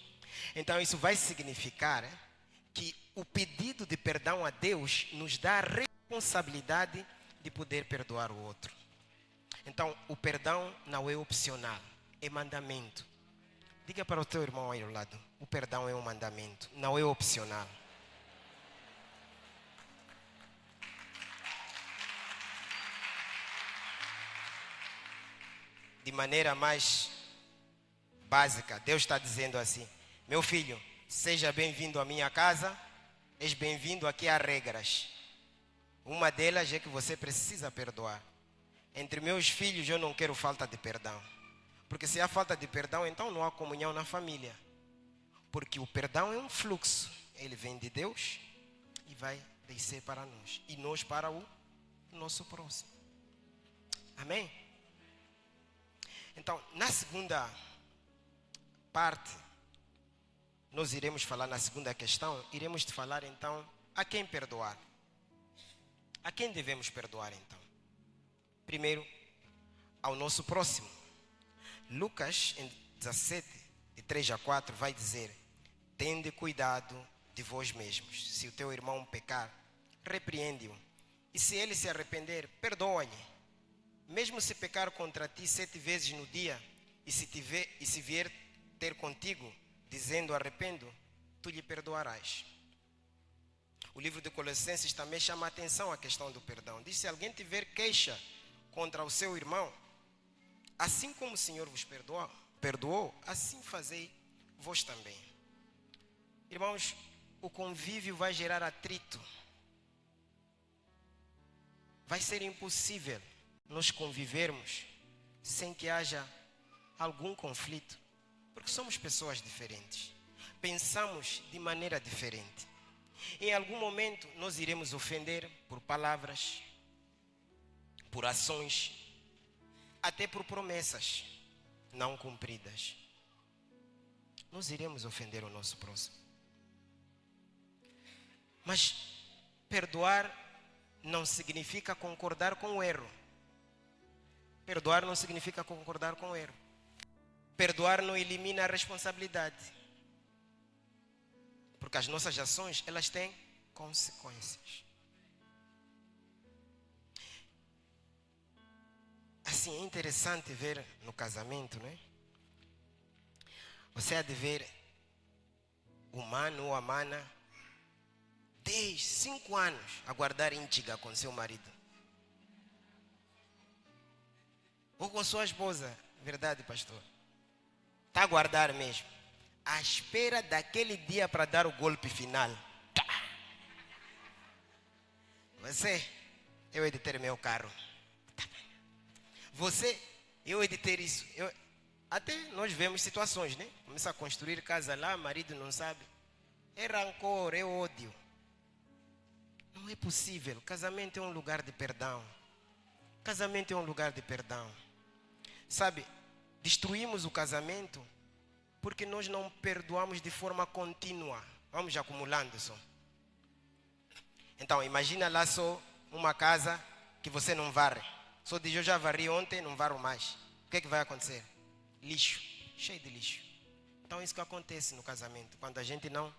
G: Então isso vai significar que o pedido de perdão a Deus nos dá a responsabilidade de poder perdoar o outro. Então o perdão não é opcional, é mandamento. Diga para o teu irmão aí ao lado: o perdão é um mandamento, não é opcional. De maneira mais básica, Deus está dizendo assim: meu filho, seja bem-vindo à minha casa, és bem-vindo, aqui há regras. Uma delas é que você precisa perdoar. Entre meus filhos eu não quero falta de perdão. Porque se há falta de perdão, então não há comunhão na família. Porque o perdão é um fluxo. Ele vem de Deus e vai descer para nós. E nós para o nosso próximo. Amém? Então, na segunda parte, nós iremos falar na segunda questão, iremos te falar então a quem perdoar. A quem devemos perdoar então? Primeiro, ao nosso próximo. Lucas, em 17, de 3 a 4, vai dizer: tende cuidado de vós mesmos. Se o teu irmão pecar, repreende-o. E se ele se arrepender, perdoa-lhe. Mesmo se pecar contra ti 7 vezes no dia, e se vier ter contigo, dizendo arrependo, tu lhe perdoarás. O livro de Colossenses também chama a atenção à questão do perdão. Diz: se alguém tiver queixa contra o seu irmão, assim como o Senhor vos perdoou, assim fazei vós também. Irmãos, o convívio vai gerar atrito. Vai ser impossível nós convivermos sem que haja algum conflito, porque somos pessoas diferentes, pensamos de maneira diferente. Em algum momento nós iremos ofender por palavras, por ações, até por promessas não cumpridas. Nós iremos ofender o nosso próximo. Mas perdoar não significa concordar com o erro. Perdoar não significa concordar com o erro. Perdoar não elimina a responsabilidade. Porque as nossas ações, elas têm consequências. Assim, é interessante ver no casamento, né? Você há de ver o mano ou a mana 10, 5 anos a guardar íntiga com seu marido. Ou com sua esposa. Verdade, pastor? Está a guardar mesmo. À espera daquele dia para dar o golpe final. Você, eu hei de ter meu carro. Você, eu hei de ter isso. Até nós vemos situações, né? Começa a construir casa lá, marido não sabe. É rancor, é ódio. Não é possível. Casamento é um lugar de perdão. Casamento é um lugar de perdão. Sabe, destruímos o casamento porque nós não perdoamos de forma contínua. Vamos acumulando só. Então, imagina lá só uma casa que você não varre. Só diz: eu já varri ontem, não varro mais. O que é que vai acontecer? Lixo, cheio de lixo. Então, é isso que acontece no casamento, quando a gente não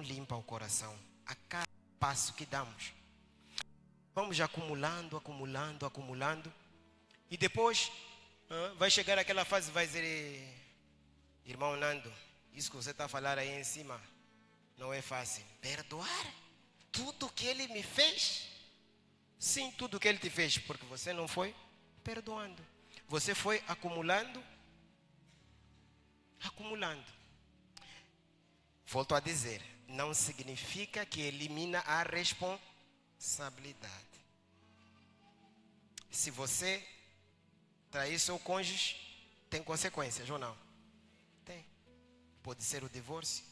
G: limpa o coração a cada passo que damos. Vamos acumulando, acumulando, acumulando. E depois vai chegar aquela fase, vai dizer: irmão Nando, isso que você está a falar aí em cima não é fácil. Perdoar tudo que ele me fez? Sim, tudo que ele te fez, porque você não foi perdoando. Você foi acumulando, acumulando. Volto a dizer, não significa que elimina a responsabilidade. Se você trair seu cônjuge, tem consequências ou não? Tem. Pode ser o divórcio.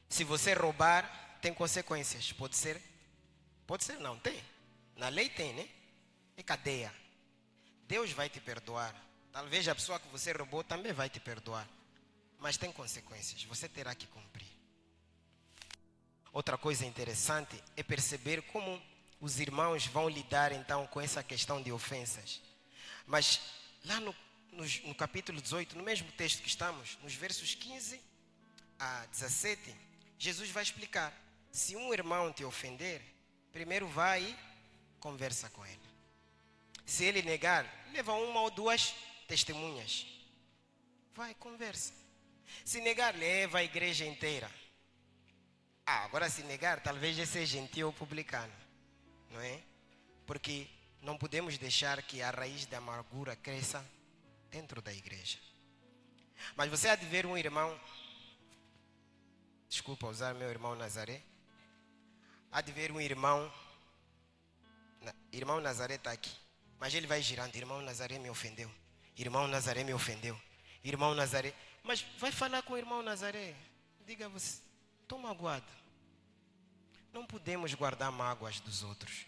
G: Se você roubar, tem consequências. Pode ser não, tem. Na lei tem, né? É cadeia. Deus vai te perdoar. Talvez a pessoa que você roubou também vai te perdoar. Mas tem consequências, você terá que cumprir. Outra coisa interessante é perceber como os irmãos vão lidar então com essa questão de ofensas. Mas lá no capítulo 18, no mesmo texto que estamos, nos versos 15 a 17, Jesus vai explicar: se um irmão te ofender, primeiro vai e conversa com ele. Se ele negar, leva 1 ou 2 testemunhas. Vai, conversa. Se negar, leva a igreja inteira. Agora se negar, talvez esse é gentil ou publicano. Não é? Porque não podemos deixar que a raiz da amargura cresça dentro da igreja. Mas você há de ver um irmão, desculpa usar meu irmão Nazaré, há de ver um irmão Nazaré está aqui, mas ele vai girando: irmão Nazaré me ofendeu, irmão Nazaré me ofendeu, irmão Nazaré. Mas vai falar com o irmão Nazaré, diga: você, estou magoado. Não podemos guardar mágoas dos outros.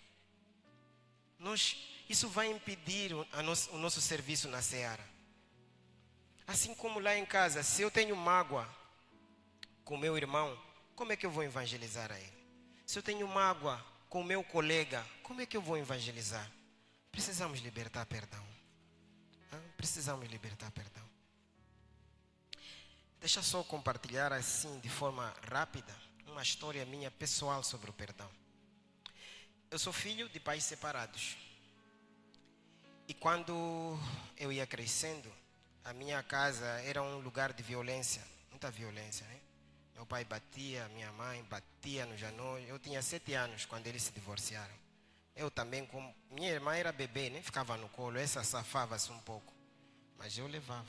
G: isso vai impedir o nosso serviço na seara. Assim como lá em casa, se eu tenho mágoa com meu irmão, como é que eu vou evangelizar a ele? Se eu tenho mágoa com meu colega, como é que eu vou evangelizar? Precisamos libertar perdão. Precisamos libertar perdão. Deixa só compartilhar assim, de forma rápida, uma história minha pessoal sobre o perdão. Eu sou filho de pais separados. E quando eu ia crescendo, a minha casa era um lugar de violência, muita violência, né? Meu pai batia, minha mãe batia no Janô. Eu tinha 7 anos quando eles se divorciaram. Eu também, como minha irmã era bebê, nem ficava no colo, essa safava-se um pouco. Mas eu levava.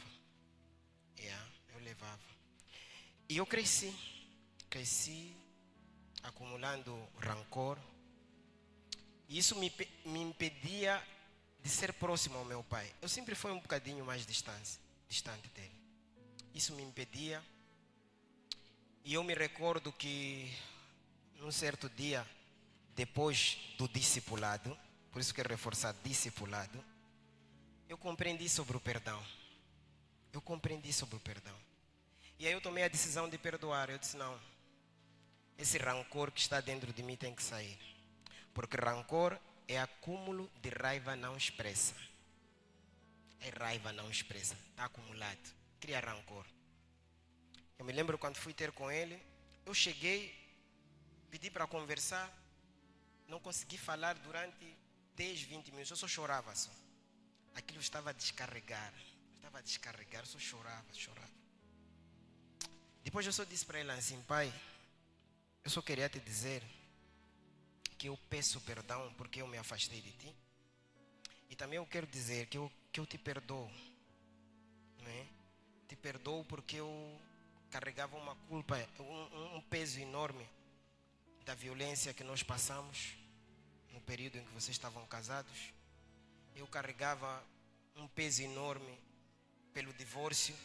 G: Eu levava. E eu cresci acumulando rancor. E isso me impedia de ser próximo ao meu pai. Eu sempre fui um bocadinho mais distante dele. Isso me impedia. E eu me recordo que, num certo dia, depois do discipulado, por isso que é reforçar discipulado, eu compreendi sobre o perdão. E aí eu tomei a decisão de perdoar. Eu disse, não, esse rancor que está dentro de mim tem que sair. Porque rancor é acúmulo de raiva não expressa. É raiva não expressa, está acumulado, cria rancor. Eu me lembro quando fui ter com ele, eu cheguei, pedi para conversar, não consegui falar durante 10, 20 minutos, eu só chorava só. Aquilo estava a descarregar, eu só chorava. Depois eu só disse para ele assim, pai, eu só queria te dizer que eu peço perdão porque eu me afastei de ti. E também eu quero dizer que eu te perdoo. Não é? Te perdoo porque eu carregava uma culpa, um peso enorme da violência que nós passamos no período em que vocês estavam casados. Eu carregava um peso enorme pelo divórcio,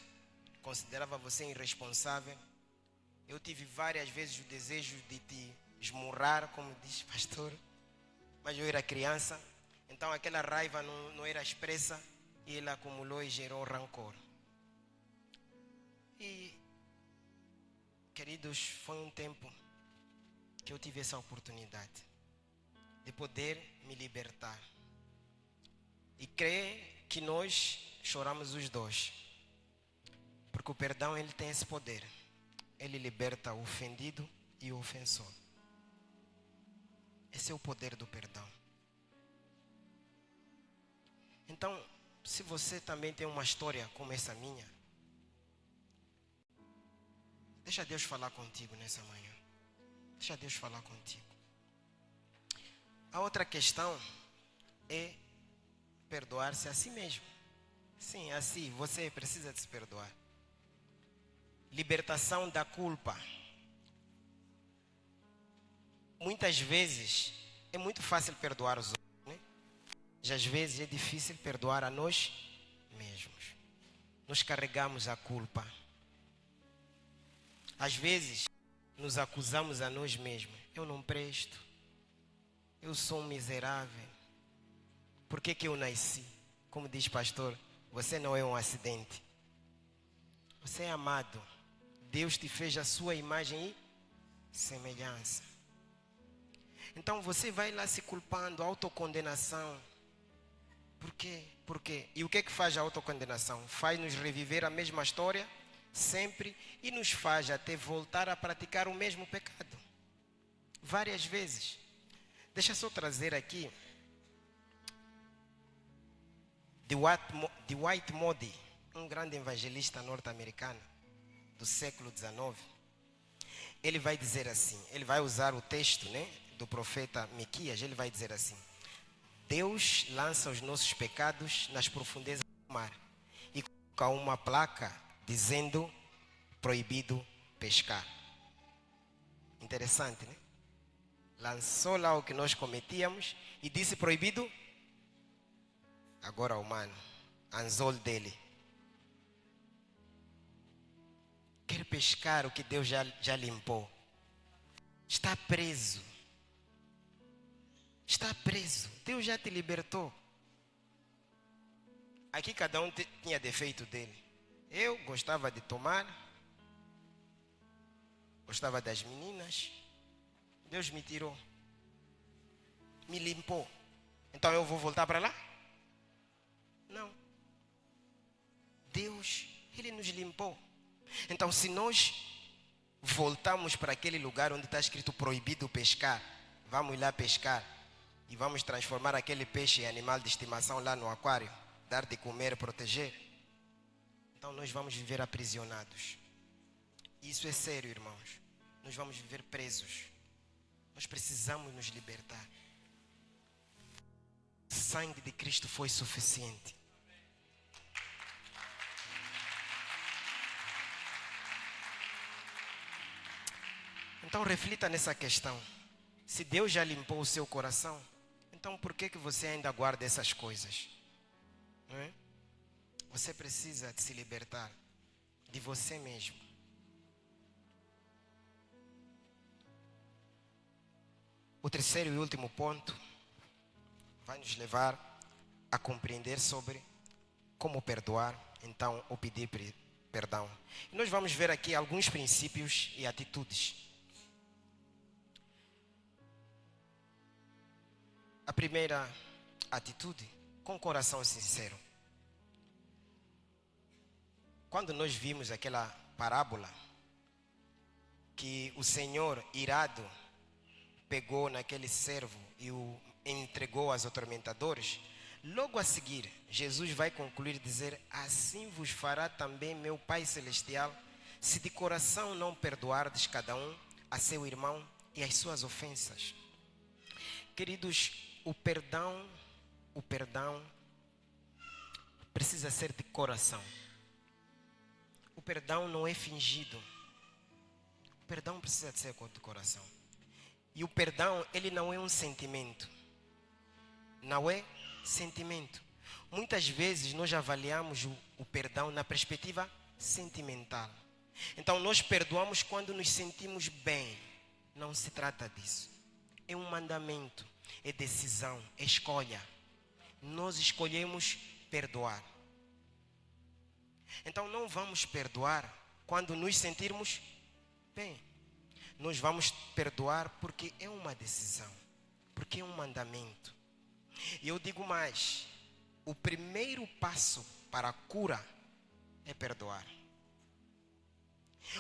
G: considerava você irresponsável. Eu tive várias vezes o desejo de te esmurrar, como diz o pastor, mas eu era criança, então aquela raiva não era expressa e ela acumulou e gerou rancor. E, queridos, foi um tempo que eu tive essa oportunidade de poder me libertar. E creio que nós choramos os dois, porque o perdão ele tem esse poder, ele liberta o ofendido e o ofensor. Esse é o poder do perdão. Então, se você também tem uma história como essa minha, deixa Deus falar contigo nessa manhã. Deixa Deus falar contigo. A outra questão é perdoar-se a si mesmo. Sim, assim, você precisa de se perdoar. Libertação da culpa. Muitas vezes é muito fácil perdoar os outros, né? Já às vezes é difícil perdoar a nós mesmos. Nós carregamos a culpa. Às vezes nos acusamos a nós mesmos. Eu não presto. Eu sou um miserável. Por que eu nasci? Como diz o pastor, você não é um acidente. Você é amado. Deus te fez a sua imagem e semelhança. Então você vai lá se culpando, autocondenação. Por quê? Por quê? E o que é que faz a autocondenação? Faz-nos reviver a mesma história sempre e nos faz até voltar a praticar o mesmo pecado. Várias vezes. Deixa só trazer aqui Dwight Moody, um grande evangelista norte-americano do século XIX. Ele vai dizer assim, ele vai usar o texto, né, do profeta Miquias, ele vai dizer assim: Deus lança os nossos pecados nas profundezas do mar e coloca uma placa dizendo proibido pescar. Interessante, né? Lançou lá o que nós cometíamos e disse proibido. Agora o humano, anzol dele, quer pescar o que Deus já limpou. Está preso está preso. Deus já te libertou. Aqui cada um tinha defeito dele. Eu gostava de tomar, gostava das meninas. Deus me tirou, me limpou. Então eu vou voltar para lá? Não. Deus, Ele nos limpou. Então se nós voltamos para aquele lugar onde está escrito proibido pescar, vamos lá pescar e vamos transformar aquele peixe em animal de estimação lá no aquário, dar de comer, proteger, então nós vamos viver aprisionados. Isso é sério, irmãos. Nós vamos viver presos. Nós precisamos nos libertar. O sangue de Cristo foi suficiente. Então reflita nessa questão. Se Deus já limpou o seu coração, então por que você ainda guarda essas coisas? Não é? Você precisa de se libertar de você mesmo. O terceiro e último ponto vai nos levar a compreender sobre como perdoar, então, ou pedir perdão. E nós vamos ver aqui alguns princípios e atitudes. A primeira atitude, com coração sincero. Quando nós vimos aquela parábola que o Senhor irado pegou naquele servo e o entregou aos atormentadores, logo a seguir Jesus vai concluir dizer: assim vos fará também meu Pai Celestial, se de coração não perdoardes cada um a seu irmão e as suas ofensas. Queridos, o perdão precisa ser de coração. O perdão não é fingido. O perdão precisa de ser de coração. E o perdão, ele não é um sentimento. Não é sentimento. Muitas vezes nós avaliamos o perdão na perspectiva sentimental. Então nós perdoamos quando nos sentimos bem. Não se trata disso. É um mandamento, é decisão, é escolha. Nós escolhemos perdoar. Então não vamos perdoar quando nos sentirmos bem. Nós vamos perdoar porque é uma decisão, porque é um mandamento. E eu digo mais, o primeiro passo para a cura é perdoar.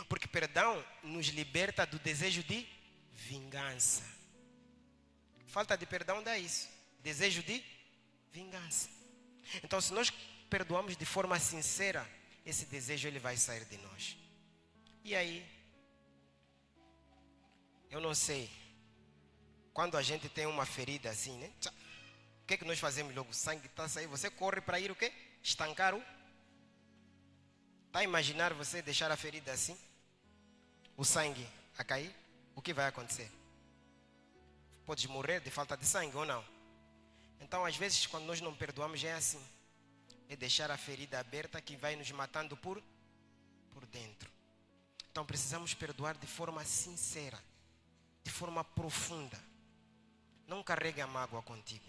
G: Porque perdão nos liberta do desejo de vingança. Falta de perdão dá isso, desejo de vingança. Então se nós perdoamos de forma sincera, esse desejo ele vai sair de nós. E aí, eu não sei, quando a gente tem uma ferida assim, né? O que é que nós fazemos logo? O sangue está a sair, você corre para ir o quê? Estancar o... Está a imaginar você deixar a ferida assim? O sangue a cair? O que vai acontecer? Podes morrer de falta de sangue ou não? Então, às vezes, quando nós não perdoamos, é assim. É deixar a ferida aberta que vai nos matando por dentro. Então, precisamos perdoar de forma sincera, de forma profunda. Não carregue a mágoa contigo.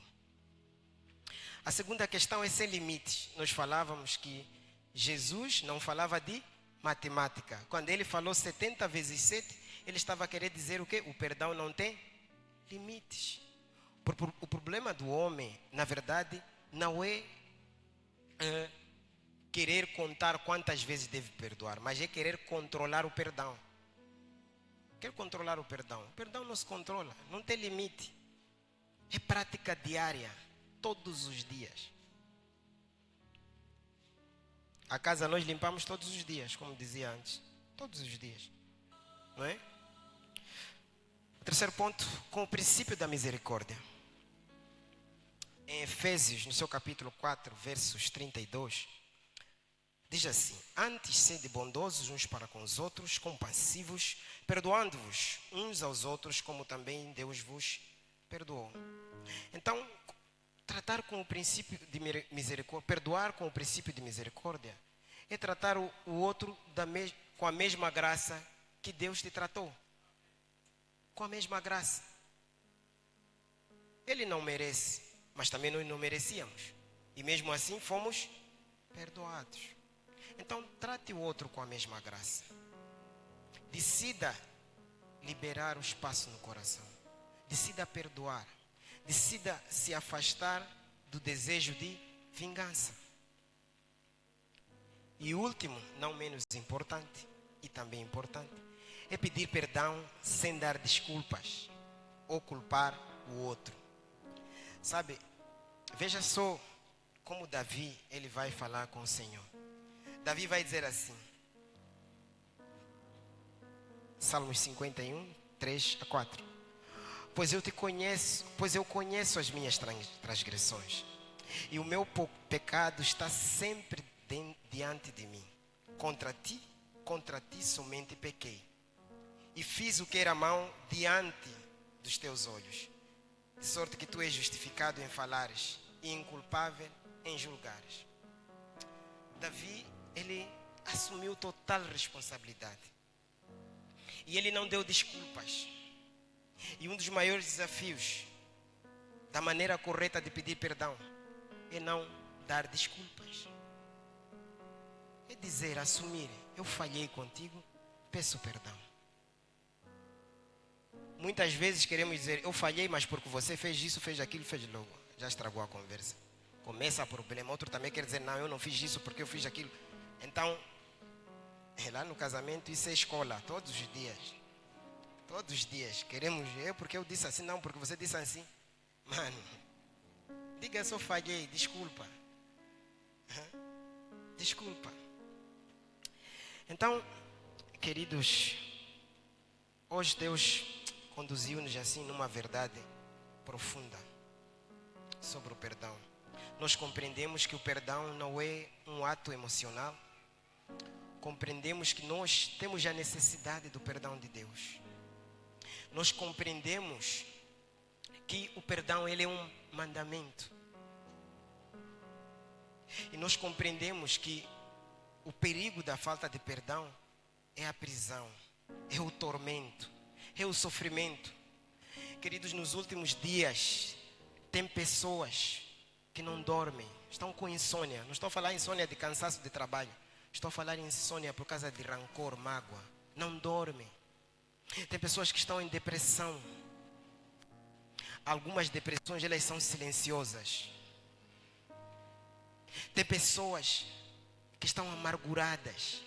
G: A segunda questão é sem limites. Nós falávamos que Jesus não falava de matemática. Quando ele falou 70 vezes 7, ele estava querendo dizer o quê? O perdão não tem limites. O problema do homem, na verdade, não é querer contar quantas vezes deve perdoar, mas é querer controlar o perdão. Quer controlar o perdão? O perdão não se controla, não tem limite. É prática diária, todos os dias. A casa nós limpamos todos os dias, como dizia antes. Todos os dias. Não é? O terceiro ponto, com o princípio da misericórdia. Em Efésios, no seu capítulo 4, versos 32, diz assim: antes sede bondosos uns para com os outros, compassivos, perdoando-vos uns aos outros, como também Deus vos perdoou. Então, tratar com o princípio de misericórdia, perdoar com o princípio de misericórdia, é tratar o outro com a mesma graça que Deus te tratou. Com a mesma graça. Ele não merece, mas também nós não merecíamos. E mesmo assim fomos perdoados. Então trate o outro com a mesma graça. Decida liberar o espaço no coração. Decida perdoar. Decida se afastar do desejo de vingança. E último, não menos importante, e também importante, é pedir perdão sem dar desculpas ou culpar o outro. Sabe, veja só como Davi, ele vai falar com o Senhor. Davi vai dizer assim, Salmos 51, 3 a 4. Pois eu conheço as minhas transgressões, e o meu pecado está sempre diante de mim. Contra ti somente pequei, e fiz o que era mau diante dos teus olhos, de sorte que tu és justificado em falares e inculpável em julgares. Davi, ele assumiu total responsabilidade. E ele não deu desculpas. E um dos maiores desafios da maneira correta de pedir perdão é não dar desculpas. É dizer, assumir, eu falhei contigo, peço perdão. Muitas vezes queremos dizer, eu falhei, mas porque você fez isso, fez aquilo, fez logo. Já estragou a conversa. Começa o problema. Outro também quer dizer, não, eu não fiz isso porque eu fiz aquilo. Então, lá no casamento isso é escola, todos os dias. Todos os dias. Queremos, porque eu disse assim, não, porque você disse assim. Mano, diga, eu só falhei, desculpa. Desculpa. Então, queridos, hoje Deus conduziu-nos assim numa verdade profunda sobre o perdão. Nós compreendemos que o perdão não é um ato emocional. Compreendemos que nós temos a necessidade do perdão de Deus. Nós compreendemos que o perdão ele é um mandamento. E nós compreendemos que o perigo da falta de perdão é a prisão, é o tormento, é o sofrimento. Queridos, nos últimos dias tem pessoas que não dormem, estão com insônia. Não estou a falar insônia de cansaço de trabalho. Estou a falar insônia por causa de rancor, mágoa. Não dormem. Tem pessoas que estão em depressão. Algumas depressões, elas são silenciosas. Tem pessoas que estão amarguradas.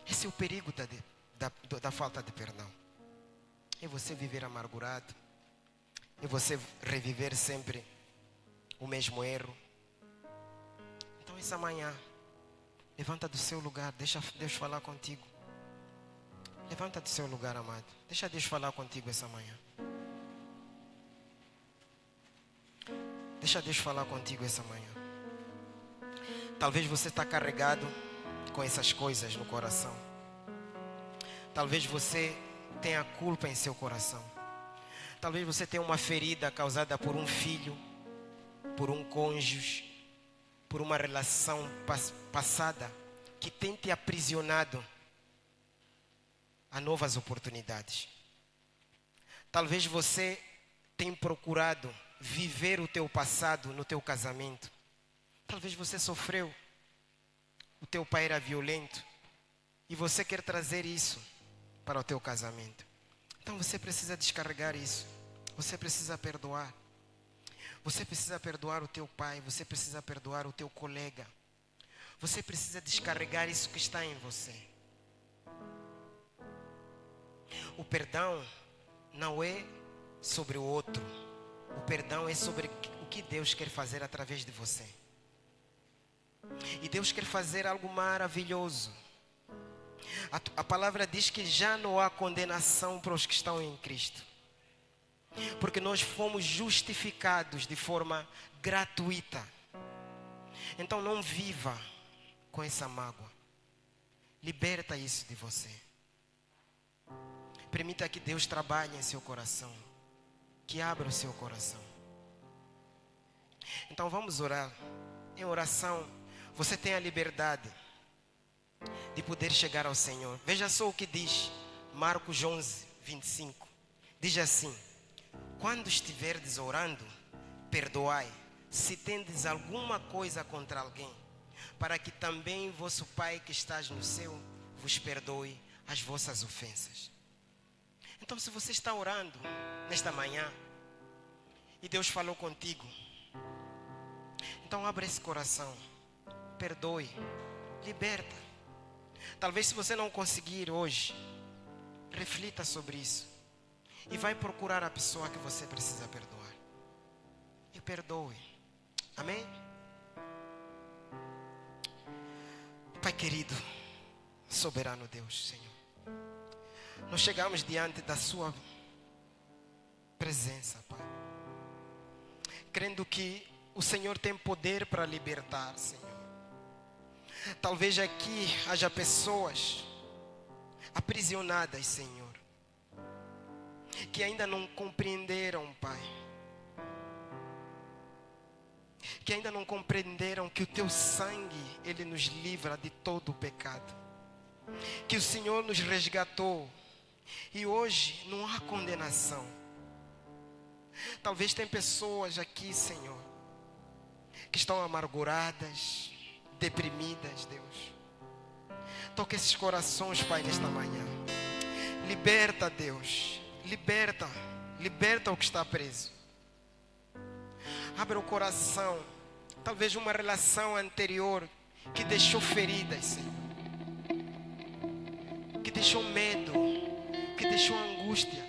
G: Esse é o perigo da falta de perdão. É você viver amargurado. É você reviver sempre o mesmo erro. Então essa manhã, levanta do seu lugar, deixa Deus falar contigo. Levanta do seu lugar, amado. Deixa Deus falar contigo essa manhã. Deixa Deus falar contigo essa manhã. Talvez você está carregado com essas coisas no coração. Talvez você tenha culpa em seu coração. Talvez você tenha uma ferida causada por um filho, por um cônjuge, por uma relação passada que tem te aprisionado a novas oportunidades. Talvez você tenha procurado viver o teu passado no teu casamento. Talvez você sofreu, o teu pai era violento e você quer trazer isso para o teu casamento. Então você precisa descarregar isso. Você precisa perdoar. Você precisa perdoar o teu pai. Você precisa perdoar o teu colega. Você precisa descarregar isso que está em você. O perdão não é sobre o outro. O perdão é sobre o que Deus quer fazer através de você. E Deus quer fazer algo maravilhoso. A palavra diz que já não há condenação para os que estão em Cristo. Porque nós fomos justificados de forma gratuita. Então não viva com essa mágoa. Liberta isso de você. Permita que Deus trabalhe em seu coração. Que abra o seu coração. Então vamos orar. Em oração, você tem a liberdade de poder chegar ao Senhor. Veja só o que diz Marcos 11, 25. Diz assim: quando estiverdes orando, perdoai, se tendes alguma coisa contra alguém, para que também vosso Pai que estás no céu vos perdoe as vossas ofensas. Então, se você está orando nesta manhã e Deus falou contigo, então abra esse coração, perdoe, liberta. Talvez, se você não conseguir hoje, reflita sobre isso e vai procurar a pessoa que você precisa perdoar e perdoe. Amém? Pai querido, soberano Deus, Senhor, nós chegamos diante da sua presença, Pai, crendo que o Senhor tem poder para libertar, Senhor. Talvez aqui haja pessoas aprisionadas, Senhor, que ainda não compreenderam, Pai, que ainda não compreenderam que o Teu sangue, Ele nos livra de todo o pecado, que o Senhor nos resgatou e hoje não há condenação. Talvez tem pessoas aqui, Senhor, que estão amarguradas, deprimidas, Deus. Toca esses corações, Pai, nesta manhã. Liberta, Deus. Liberta o que está preso. Abre o coração. Talvez uma relação anterior que deixou feridas, Senhor, que deixou medo, que deixou angústia.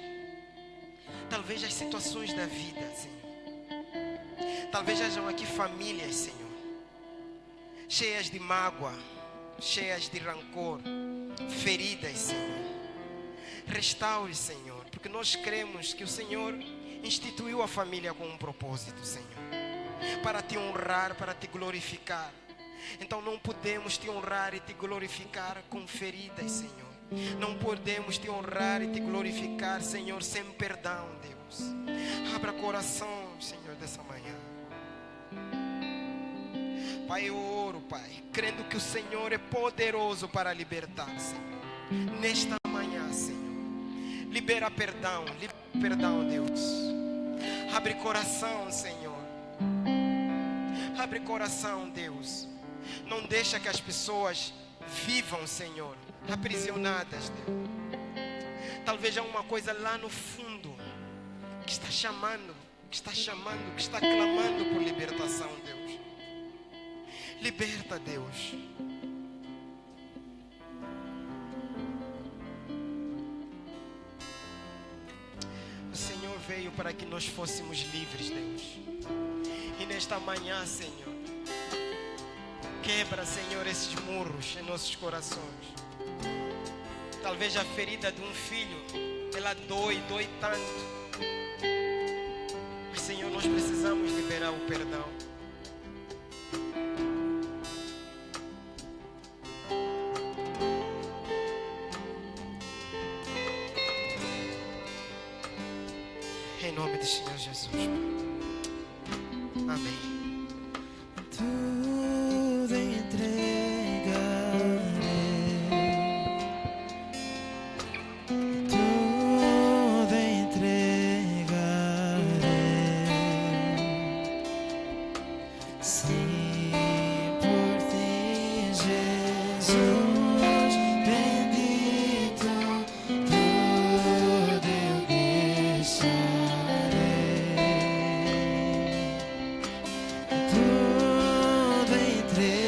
G: Talvez as situações da vida, Senhor. Talvez hajam aqui famílias, Senhor, cheias de mágoa, cheias de rancor, feridas, Senhor. Restaure, Senhor, porque nós cremos que o Senhor instituiu a família com um propósito, Senhor, para te honrar, para te glorificar. Então não podemos te honrar e te glorificar com feridas, Senhor. Não podemos te honrar e te glorificar, Senhor, sem perdão, Deus. Abra coração, Senhor, dessa manhã. Pai, eu oro, Pai, crendo que o Senhor é poderoso para libertar, Senhor. Nesta manhã, Senhor, libera perdão, Deus. Abre coração, Senhor. Abre coração, Deus. Não deixa que as pessoas vivam, Senhor, aprisionadas, Deus. Talvez há uma coisa lá no fundo que está chamando, que está clamando por libertação, Deus. Liberta, Deus. O Senhor veio para que nós fôssemos livres, Deus. E nesta manhã, Senhor, quebra, Senhor, esses muros em nossos corações. Talvez a ferida de um filho, ela dói tanto. Mas, Senhor, nós precisamos liberar o perdão. Em nome do Senhor Jesus. Amém.
D: Tudo entregarei, tudo entregarei. Sim, por ti, Jesus, bendito, tudo eu deixarei. Tudo entregarei,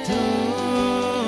D: tudo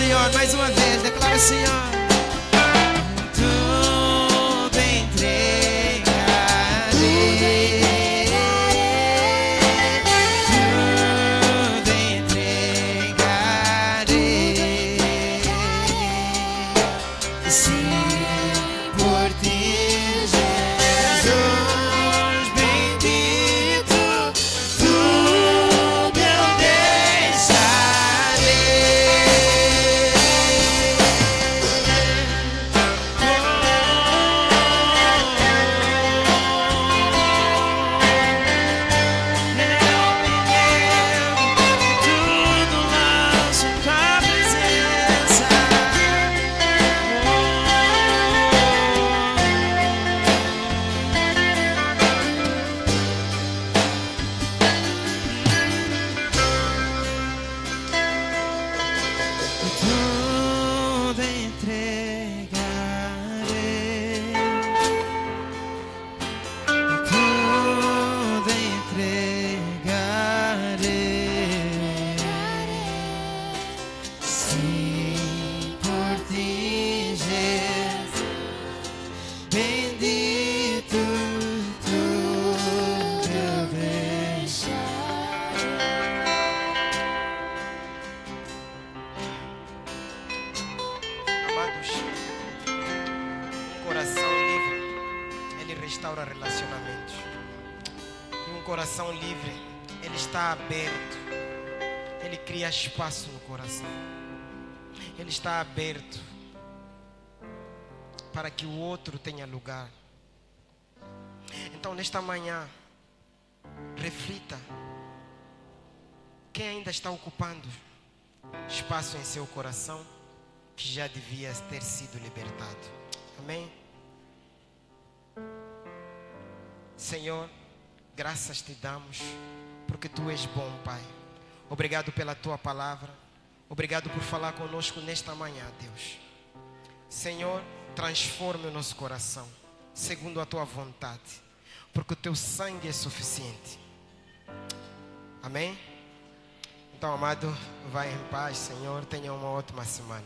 D: Senhor, mais uma vez, declara, Senhor. Tudo entregarei. Tudo entregarei. Sim, por ti, Jesus bendito, tudo eu tudo lanço tua presença. Tudo entregarei. Tudo entregarei. Sim, por ti, Jesus, bendito, tudo eu deixarei.
G: Amados, um coração livre, ele restaura relacionamentos. E um coração livre, ele está aberto. Ele cria espaço no coração. Ele está aberto para que o outro tenha lugar. Então, nesta manhã, reflita. Quem ainda está ocupando espaço em seu coração que já devia ter sido libertado. Amém? Senhor, graças te damos porque tu és bom, Pai. Obrigado pela tua palavra. Obrigado por falar conosco nesta manhã, Deus. Senhor, transforme o nosso coração segundo a tua vontade, porque o teu sangue é suficiente. Amém? Então, amado, vai em paz, Senhor. Tenha uma ótima semana.